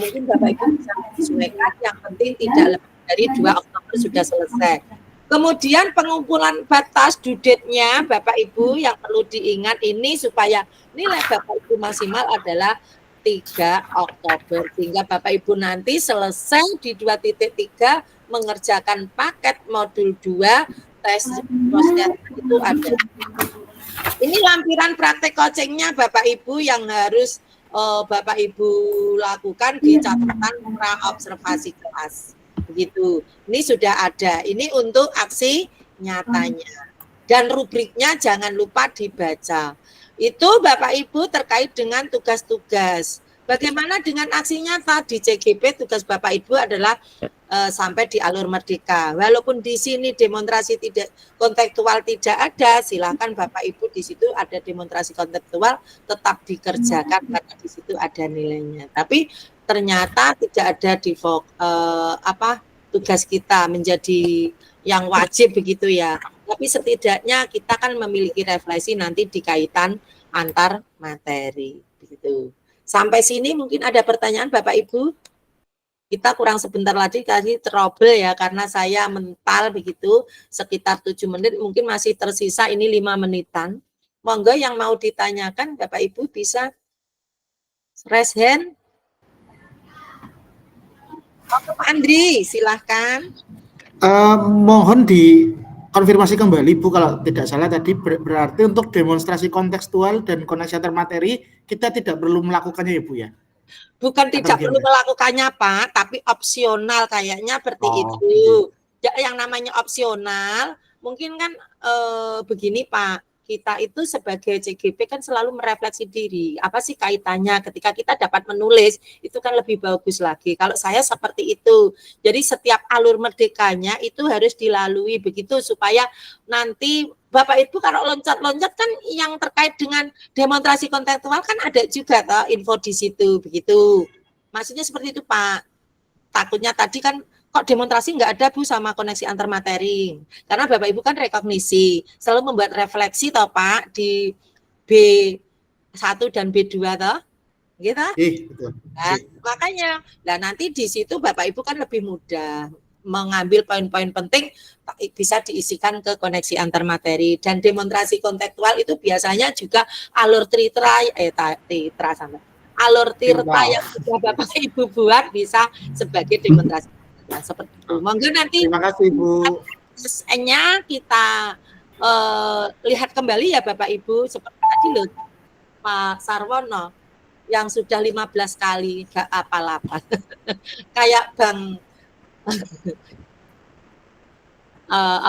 Speaker 1: mungkin Bapak Ibu bisa menyesuaikan, yang penting tidak lebih dari 2 Oktober sudah selesai. Kemudian pengumpulan batas due date-nya Bapak Ibu yang perlu diingat ini supaya nilai Bapak Ibu maksimal adalah 3 Oktober, sehingga Bapak Ibu nanti selesai di 2.3 mengerjakan paket modul 2 tes proses itu ada. Ini lampiran praktek coachingnya Bapak Ibu yang harus Bapak Ibu lakukan di catatan pra-observasi kelas. Begitu. Ini sudah ada. Ini untuk aksi nyatanya. Dan rubriknya jangan lupa dibaca. Itu Bapak Ibu terkait dengan tugas-tugas. Bagaimana dengan aksi nyata di CGP? Tugas Bapak Ibu adalah sampai di alur merdeka. Walaupun di sini demonstrasi tidak kontekstual tidak ada, silakan Bapak Ibu di situ ada demonstrasi kontekstual tetap dikerjakan karena di situ ada nilainya. Tapi ternyata tidak ada di tugas kita menjadi yang wajib begitu ya. Tapi setidaknya kita kan memiliki refleksi nanti di kaitan antar materi begitu. Sampai sini mungkin ada pertanyaan Bapak Ibu. Kita kurang sebentar lagi kasih trouble ya, karena saya mental begitu sekitar 7 menit, mungkin masih tersisa ini 5 menitan. Monggo yang mau ditanyakan Bapak Ibu bisa raise hand. Pak Andri, silahkan.
Speaker 4: Mohon dikonfirmasi kembali Bu, kalau tidak salah tadi berarti untuk demonstrasi kontekstual dan koneksi antar materi kita tidak perlu melakukannya ya Bu ya?
Speaker 1: Bukan tidak perlu melakukannya Pak, tapi opsional kayaknya seperti itu. Yang namanya opsional mungkin kan begini Pak, kita itu sebagai CGP kan selalu merefleksi diri, apa sih kaitannya ketika kita dapat menulis, itu kan lebih bagus lagi. Kalau saya seperti itu, jadi setiap alur merdekanya itu harus dilalui begitu, supaya nanti Bapak Ibu kalau loncat-loncat kan yang terkait dengan demonstrasi kontekstual kan ada juga toh info di situ, begitu. Maksudnya seperti itu Pak. Takutnya tadi kan kok demonstrasi nggak ada Bu sama koneksi antar materi, karena Bapak Ibu kan rekognisi selalu membuat refleksi toh Pak di B1 dan B2 toh gitu. Nah, makanya nanti di situ Bapak Ibu kan lebih mudah mengambil poin-poin penting, bisa diisikan ke koneksi antar materi. Dan demonstrasi kontekstual itu biasanya juga alur tritra sampai alur tirta yang sudah Bapak Ibu buat bisa sebagai demonstrasi. Ya, seperti itu. Monggo nanti.
Speaker 4: Terima kasih Bu.
Speaker 1: Nya kita lihat kembali ya Bapak Ibu, seperti tadi loh Pak Sarwono yang sudah 15 kali gak apa-apa. Kayak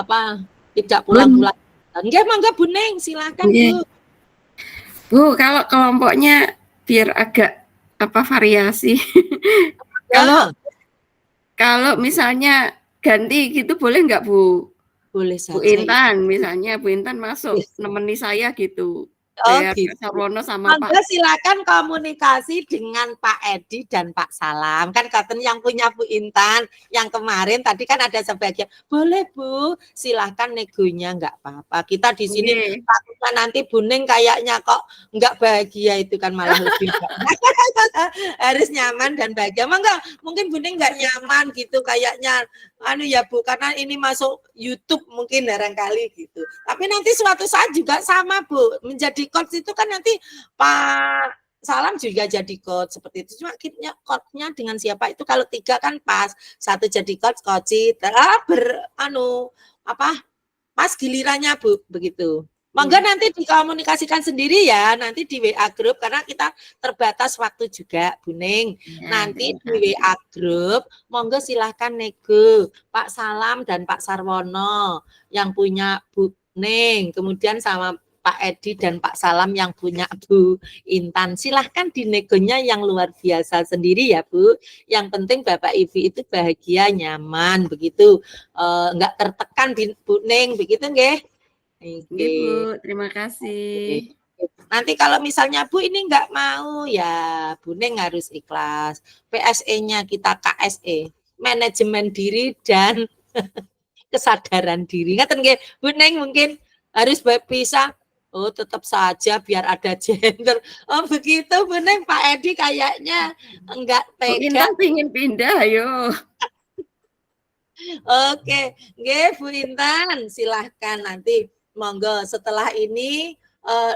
Speaker 1: Bang tidak pulang-pulang. Enggak, mangga Bu Neng, silakan Bu.
Speaker 2: Bu, kalau kelompoknya biar agak variasi.
Speaker 1: Ya,
Speaker 2: Kalau misalnya ganti gitu boleh nggak Bu?
Speaker 1: boleh
Speaker 2: Bu
Speaker 1: saja.
Speaker 2: Intan, misalnya Bu Intan masuk nemeni saya gitu.
Speaker 1: Oh
Speaker 2: Biar
Speaker 1: gitu.
Speaker 2: Pak Sarwono sama Pak.
Speaker 1: Monggo silakan komunikasi dengan Pak Edi dan Pak Salam. Kan katen yang punya Bu Intan yang kemarin tadi kan ada sebagian. Boleh Bu, silakan negonya nggak apa-apa. Kita di sini
Speaker 2: Oke.
Speaker 1: takutnya nanti Buning kayaknya kok nggak bahagia itu kan malah lebih harus nyaman dan bahagia. Mungkin Buning nggak nyaman gitu kayaknya anu ya Bu, karena ini masuk YouTube mungkin barangkali gitu. Tapi nanti suatu saat juga sama Bu, menjadi coach itu kan nanti Pak Salam juga jadi coach seperti itu. Cuma kitnya coachnya dengan siapa itu kalau 3 kan pas, 1 jadi coach, pas gilirannya Bu begitu. Monggo nanti dikomunikasikan sendiri ya, nanti di WA grup karena kita terbatas waktu juga, Buning. Nanti di WA grup, monggo silahkan nego Pak Salam dan Pak Sarwono yang punya Buning, kemudian sama Pak Edi dan Pak Salam yang punya Bu Intan. Silahkan dinegonya yang luar biasa sendiri ya Bu. Yang penting Bapak Ibu itu bahagia, nyaman begitu, enggak tertekan Buning begitu nggih.
Speaker 2: Bu, terima kasih.
Speaker 1: Nanti kalau misalnya Bu ini nggak mau ya Buning harus ikhlas. PSE-nya kita KSE, manajemen diri dan kesadaran diri. Ngaten nggih, Buning mungkin harus bisa. Oh tetap saja biar ada gender. Oh begitu Buning, Pak Edi kayaknya enggak tega.
Speaker 2: Bu Intan ingin pindah, ayo.
Speaker 1: Oke, nggih Bu Intan, silahkan nanti monggo setelah ini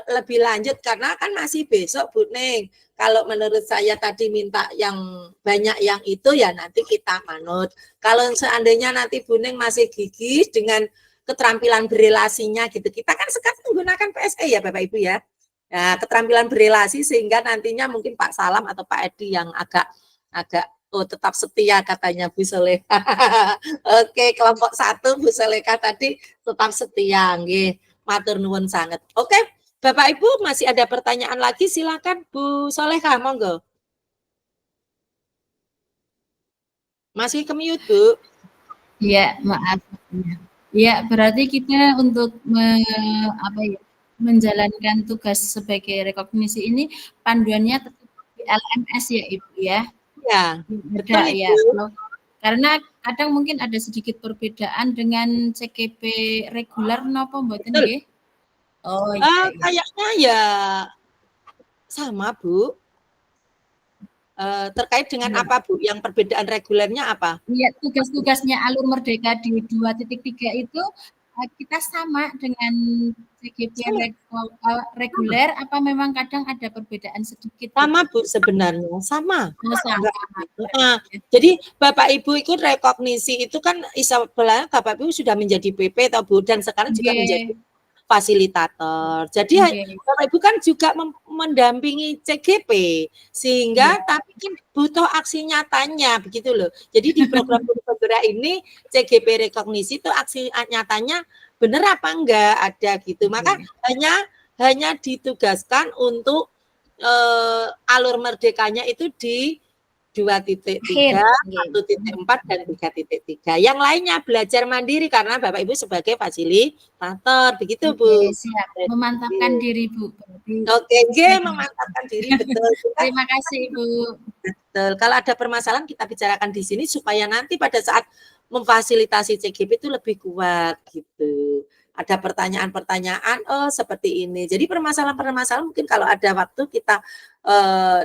Speaker 1: lebih lanjut karena kan masih besok Bu Ning. Kalau menurut saya tadi minta yang banyak yang itu ya nanti kita manut. Kalau seandainya nanti Bu Ning masih gigih dengan keterampilan berelasinya gitu. Kita kan sekarang menggunakan PSE ya Bapak Ibu ya. Nah, keterampilan berelasi sehingga nantinya mungkin Pak Salam atau Pak Edi yang agak tetap setia katanya Bu Soleka. Oke, kelompok 1 Bu Soleka tadi tetap setia nggih. Matur nuwun sangat. Oke, Bapak Ibu masih ada pertanyaan lagi silakan Bu Soleka monggo. Masih ke mute, Bu.
Speaker 5: Iya, maaf. Ya, berarti kita untuk menjalankan tugas sebagai rekognisi ini panduannya tetap di LMS ya Ibu ya.
Speaker 1: Ya,
Speaker 5: betul ya. Karena kadang mungkin ada sedikit perbedaan dengan CGP reguler napa mboten nggih? Oh iya.
Speaker 1: Kayaknya ya sama Bu. Terkait dengan apa Bu? Yang perbedaan regulernya apa?
Speaker 5: Iya, tugas-tugasnya Alur Merdeka di 2.3 itu kita sama dengan CGP reguler apa memang kadang ada perbedaan sedikit?
Speaker 1: Sama Bu sebenarnya, sama. Jadi Bapak Ibu ikut rekognisi itu kan istilahnya Bapak Ibu sudah menjadi PP atau Bu dan sekarang juga menjadi fasilitator. Jadi Bapak Ibu kan juga mendampingi CGP sehingga tapi kan butuh aksi nyatanya begitu loh. Jadi di program bergerak ini CGP rekognisi itu aksi nyatanya benar apa enggak ada gitu. Maka hanya ditugaskan untuk alur merdekanya itu di 2.3, 1.4 dan 3.3. Yang lainnya belajar mandiri karena Bapak Ibu sebagai fasilitator, begitu Bu.
Speaker 5: Siap. Memantapkan diri Bu.
Speaker 1: Oke, memantapkan diri betul.
Speaker 5: Terima kasih Ibu.
Speaker 1: Betul. Kalau ada permasalahan kita bicarakan di sini supaya nanti pada saat memfasilitasi CGP itu lebih kuat gitu. Ada pertanyaan-pertanyaan seperti ini. Jadi permasalahan-permasalahan mungkin kalau ada waktu kita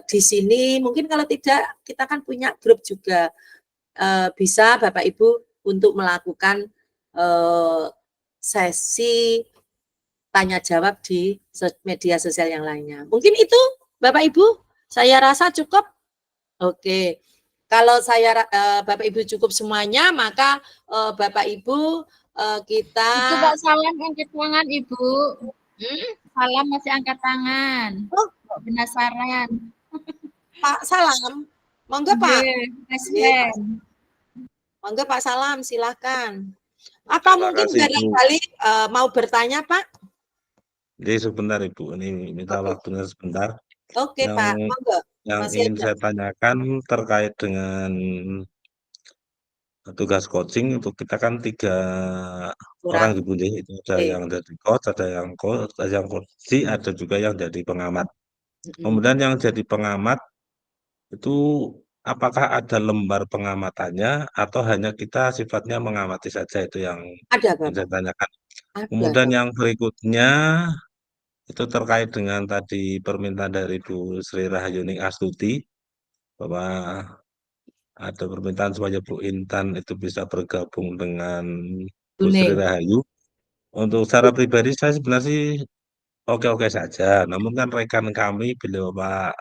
Speaker 1: di sini, mungkin kalau tidak kita kan punya grup juga bisa Bapak Ibu untuk melakukan sesi tanya jawab di media sosial yang lainnya. Mungkin itu Bapak Ibu, saya rasa cukup. Oke. Kalau Bapak Ibu cukup semuanya, maka Bapak Ibu kita
Speaker 5: itu Pak Salam angkat tangan Ibu. Salam masih angkat tangan. Penasaran.
Speaker 1: Pak Salam, monggo Pak.
Speaker 5: Presiden.
Speaker 1: Monggo Pak Salam, silakan. Apa mungkin barangkali mau bertanya Pak?
Speaker 3: Jadi sebentar Ibu, ini minta
Speaker 1: Oke,
Speaker 3: waktunya sebentar.
Speaker 1: oke
Speaker 3: Yang
Speaker 1: Pak, monggo. Masih
Speaker 3: ingin
Speaker 1: ada.
Speaker 3: saya tanyakan terkait dengan tugas coaching untuk kita kan 3 orang
Speaker 1: Kurang.
Speaker 3: Ibu nih, itu ada
Speaker 1: Oke.
Speaker 3: yang jadi coach, ada yang coaching, ada juga yang jadi pengamat.
Speaker 1: Mm-mm.
Speaker 3: Kemudian yang jadi pengamat itu apakah ada lembar pengamatannya atau hanya kita sifatnya mengamati saja, itu yang
Speaker 1: Ada
Speaker 3: ingin
Speaker 1: Bapak,
Speaker 3: saya tanyakan.
Speaker 1: ada
Speaker 3: Kemudian
Speaker 1: Bapak.
Speaker 3: yang berikutnya itu terkait dengan tadi permintaan dari Bu Sri Rahayuning Astuti bahwa ada permintaan supaya Bu Intan itu bisa bergabung dengan Bu Sri
Speaker 1: Kuning.
Speaker 3: Rahayu. Untuk secara pribadi saya sebenarnya sih oke-oke saja. Namun kan rekan kami beliau Pak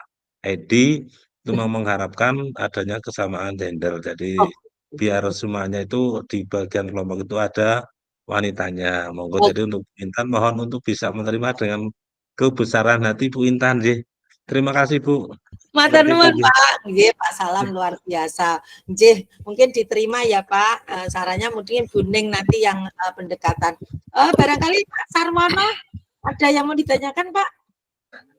Speaker 3: Edi itu memang mengharapkan adanya kesamaan gender. Jadi
Speaker 1: Oh,
Speaker 3: biar semuanya itu di bagian kelompok itu ada wanitanya. Monggo
Speaker 1: oh,
Speaker 3: jadi untuk Bu Intan mohon untuk bisa menerima dengan kebesaran hati Bu Intan nggih. Terima kasih Bu.
Speaker 1: matur
Speaker 3: Seperti itu
Speaker 1: nuwun
Speaker 3: nggih.
Speaker 1: Pak. Nggih, Pak Salam luar biasa. Nggih, mungkin diterima ya Pak. Sarannya mungkin Buning nanti yang pendekatan. Barangkali Pak Sarwono ada yang mau ditanyakan Pak?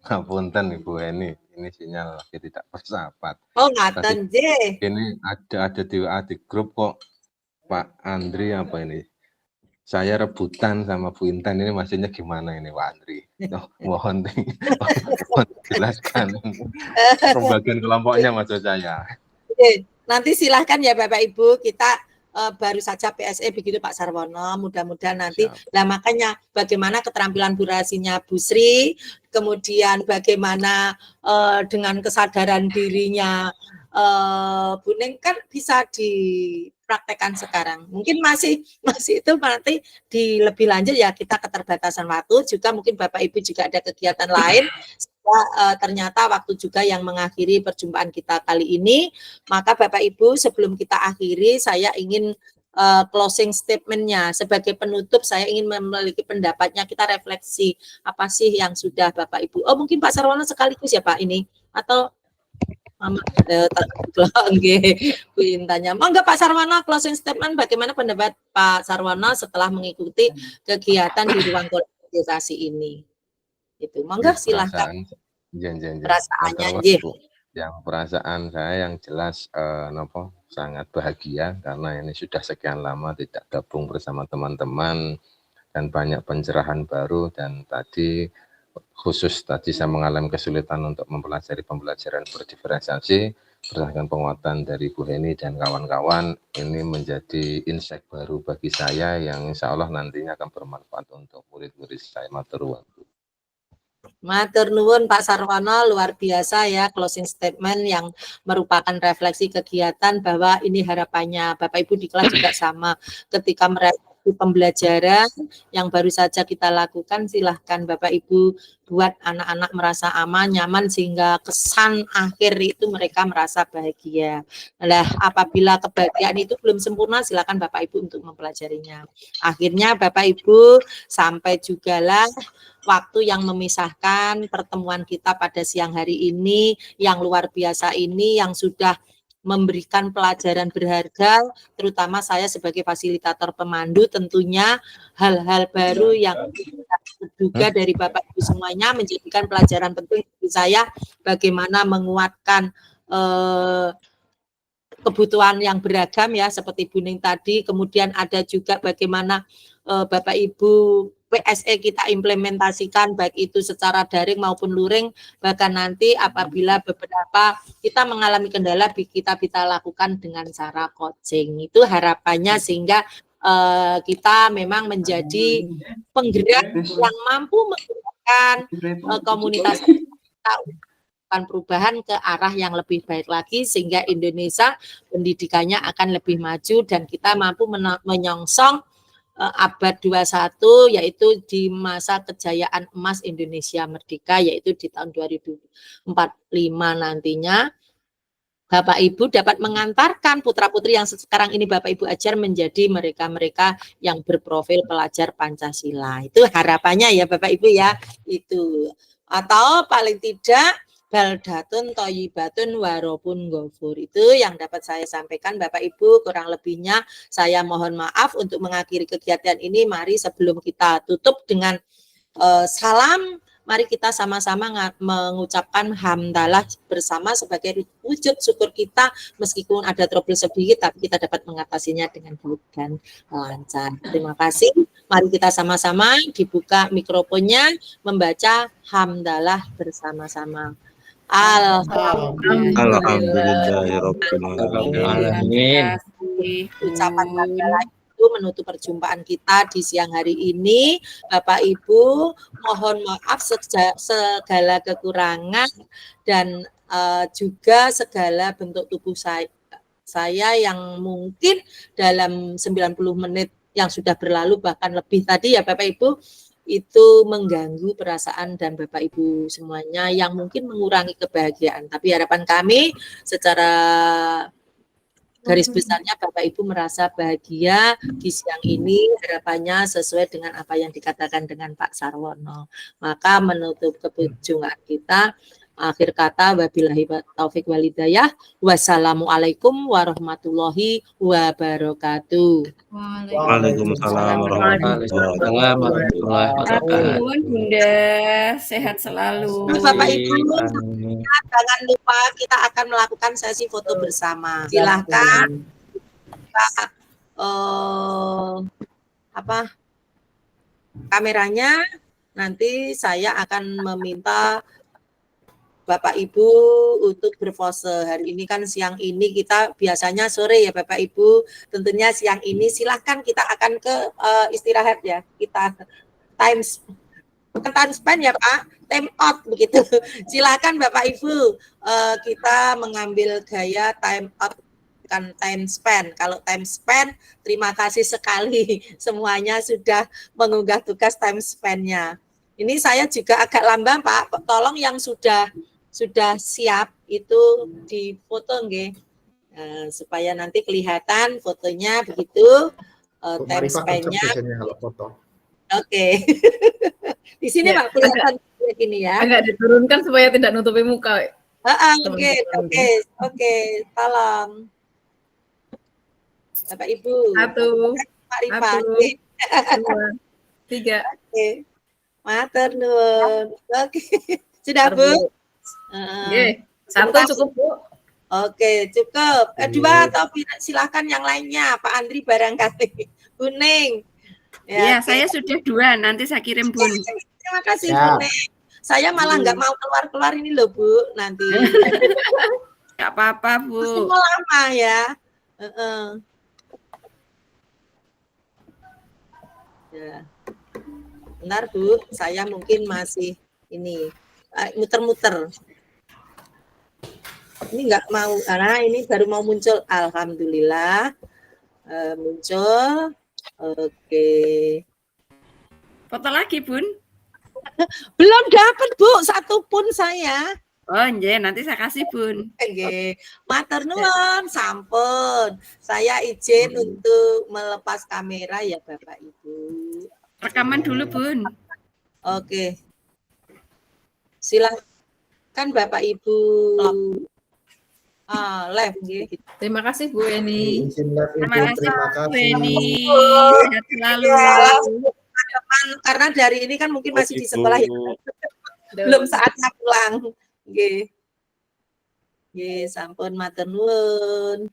Speaker 6: Ngapunten Ibu Heni, ini sinyal lagi tidak bersahabat.
Speaker 1: Oh,
Speaker 6: Tadi
Speaker 1: ngaten nggih.
Speaker 6: ini ada di WA di grup kok Pak Andri apa ini? Saya rebutan sama Bu Intan, ini maksudnya gimana ini Pak Andri? Oh, mohon jelaskan pembagian kelompoknya maksud saya.
Speaker 1: Oke, nanti silahkan ya Bapak Ibu, kita baru saja PSE begitu Pak Sarwono, mudah-mudahan nanti. Nah makanya bagaimana keterampilan durasinya Bu Sri, kemudian bagaimana dengan kesadaran dirinya Bu Neng kan bisa dipraktekkan sekarang. Mungkin masih itu nanti di lebih lanjut ya, kita keterbatasan waktu juga, mungkin Bapak Ibu juga ada kegiatan lain. Ternyata waktu juga yang mengakhiri perjumpaan kita kali ini. Maka Bapak Ibu, sebelum kita akhiri, saya ingin closing statement-nya. Sebagai penutup, saya ingin memiliki pendapatnya, kita refleksi apa sih yang sudah Bapak Ibu. Oh, mungkin Pak Sarwono sekaligus ya Pak ini, atau Mama Bu Intanya. Oh enggak Pak Sarwono, closing statement bagaimana pendapat Pak Sarwono setelah mengikuti kegiatan di ruang konsultasi ini? Itu monggo silahkan perasaannya nggih.
Speaker 6: Yang perasaan saya yang jelas nopo sangat bahagia karena ini sudah sekian lama tidak gabung bersama teman-teman dan banyak pencerahan baru, dan tadi khusus tadi saya mengalami kesulitan untuk mempelajari pembelajaran berdiferensiasi berdasarkan penguatan dari Bu Heni dan kawan-kawan. Ini menjadi insight baru bagi saya yang insya Allah nantinya akan bermanfaat untuk murid-murid saya.
Speaker 1: Matur nuwun Pak Sarwono, luar biasa ya closing statement yang merupakan refleksi kegiatan bahwa ini harapannya Bapak Ibu di kelas juga sama ketika merefleksi pembelajaran yang baru saja kita lakukan, silahkan Bapak Ibu buat anak-anak merasa aman, nyaman sehingga kesan akhir itu mereka merasa bahagia. Nah, apabila kebahagiaan itu belum sempurna, silakan Bapak Ibu untuk mempelajarinya. Akhirnya Bapak Ibu sampai jugalah waktu yang memisahkan pertemuan kita pada siang hari ini yang luar biasa ini, yang sudah memberikan pelajaran berharga, terutama saya sebagai fasilitator pemandu tentunya hal-hal baru yang juga dari Bapak Ibu semuanya menjadikan pelajaran penting bagi saya bagaimana menguatkan kebutuhan yang beragam ya seperti Buning tadi, kemudian ada juga bagaimana Bapak Ibu PSE kita implementasikan baik itu secara daring maupun luring, bahkan nanti apabila beberapa kita mengalami kendala kita lakukan dengan cara coaching. Itu harapannya sehingga kita memang menjadi penggerak yang mampu menggerakkan komunitas kita perubahan ke arah yang lebih baik lagi sehingga Indonesia pendidikannya akan lebih maju dan kita mampu menyongsong abad 21 yaitu di masa kejayaan emas Indonesia merdeka yaitu di tahun 2045 nantinya Bapak Ibu dapat mengantarkan putra-putri yang sekarang ini Bapak Ibu ajar menjadi mereka-mereka yang berprofil pelajar Pancasila. Itu harapannya ya Bapak Ibu ya. Itu atau paling tidak baldatun toyibatun warobun gofur. Itu yang dapat saya sampaikan Bapak Ibu, kurang lebihnya saya mohon maaf untuk mengakhiri kegiatan ini. Mari sebelum kita tutup dengan salam. Mari kita sama-sama mengucapkan hamdalah bersama sebagai wujud syukur kita, meskipun ada trouble sedikit, tapi kita dapat mengatasinya dengan baik dan lancar. Terima kasih. Mari kita sama-sama dibuka mikrofonnya, membaca hamdalah bersama-sama.
Speaker 3: Alhamdulillahirobbilalamin.
Speaker 1: Ucapan hamdalah itu menutup perjumpaan kita di siang hari ini. Bapak Ibu, mohon maaf segala kekurangan dan juga segala bentuk tubuh saya yang mungkin dalam 90 menit yang sudah berlalu bahkan lebih tadi ya Bapak Ibu, itu mengganggu perasaan dan Bapak Ibu semuanya yang mungkin mengurangi kebahagiaan. Tapi harapan kami secara garis besarnya Bapak Ibu merasa bahagia di siang ini, harapannya sesuai dengan apa yang dikatakan dengan Pak Sarwono. Maka menutup keberjumpan kita, akhir kata wabillahi taufik walhidayah. Wassalamualaikum warahmatullahi wabarakatuh.
Speaker 3: Waalaikumsalam warahmatullahi wabarakatuh.
Speaker 2: Bunda, sehat selalu.
Speaker 1: Bapak Ibu, jangan lupa kita akan melakukan sesi foto bersama. Silahkan kameranya, nanti saya akan meminta Bapak Ibu untuk berpose. Hari ini kan siang ini kita biasanya sore ya Bapak Ibu, tentunya siang ini silahkan kita akan ke istirahat ya, kita bukan time spend ya Pak, time out begitu. Silahkan Bapak Ibu, kita mengambil gaya time out bukan time spend. Kalau time spend, terima kasih sekali semuanya sudah mengunggah tugas time spend-nya. Ini saya juga agak lamban Pak, tolong yang sudah siap itu difoto nggih, supaya nanti kelihatan fotonya begitu, time span-nya. Oke. Di sini ya, Pak kelihatan gini ya.
Speaker 8: Agak diturunkan supaya tidak nutupi muka.
Speaker 1: Oke. Tolong. Bapak Ibu. Pak Rifa.
Speaker 8: 1, 2, 3.
Speaker 1: Oke. Matur nuwun. Oke. Sudah Bu?
Speaker 8: Satu cukup Bu.
Speaker 1: Oke, cukup. Dua atau silakan yang lainnya. Pak Andri barangkali. Kuning.
Speaker 2: Ya, saya sudah 2. Nanti saya kirim Bun.
Speaker 1: Terima kasih Kuning. Saya malah nggak mau keluar ini loh Bu. Nanti.
Speaker 2: Nggak apa-apa Bu.
Speaker 1: Masih mau lama ya. Ya. Bentar Bu, saya mungkin masih ini muter-muter. Ini nggak mau, karena ini baru mau muncul. Alhamdulillah muncul. Oke.
Speaker 2: Foto lagi Bun?
Speaker 1: Belum dapat Bu, satu pun saya.
Speaker 2: Oh nggih, nanti saya kasih Bun.
Speaker 1: Nggih. Matur nuwun, sampun. Saya izin untuk melepas kamera ya Bapak Ibu.
Speaker 2: Rekaman dulu Bun.
Speaker 1: Oke. Silakan Bapak Ibu. Live nggih.
Speaker 8: Terima kasih Bu Eni.
Speaker 2: Terima kasih Bu Eni. Sehat selalu.
Speaker 1: Karena dari ini kan mungkin masih di sekolah ya. Belum saatnya pulang. Nggih. Nggih, sampun matur nuwun.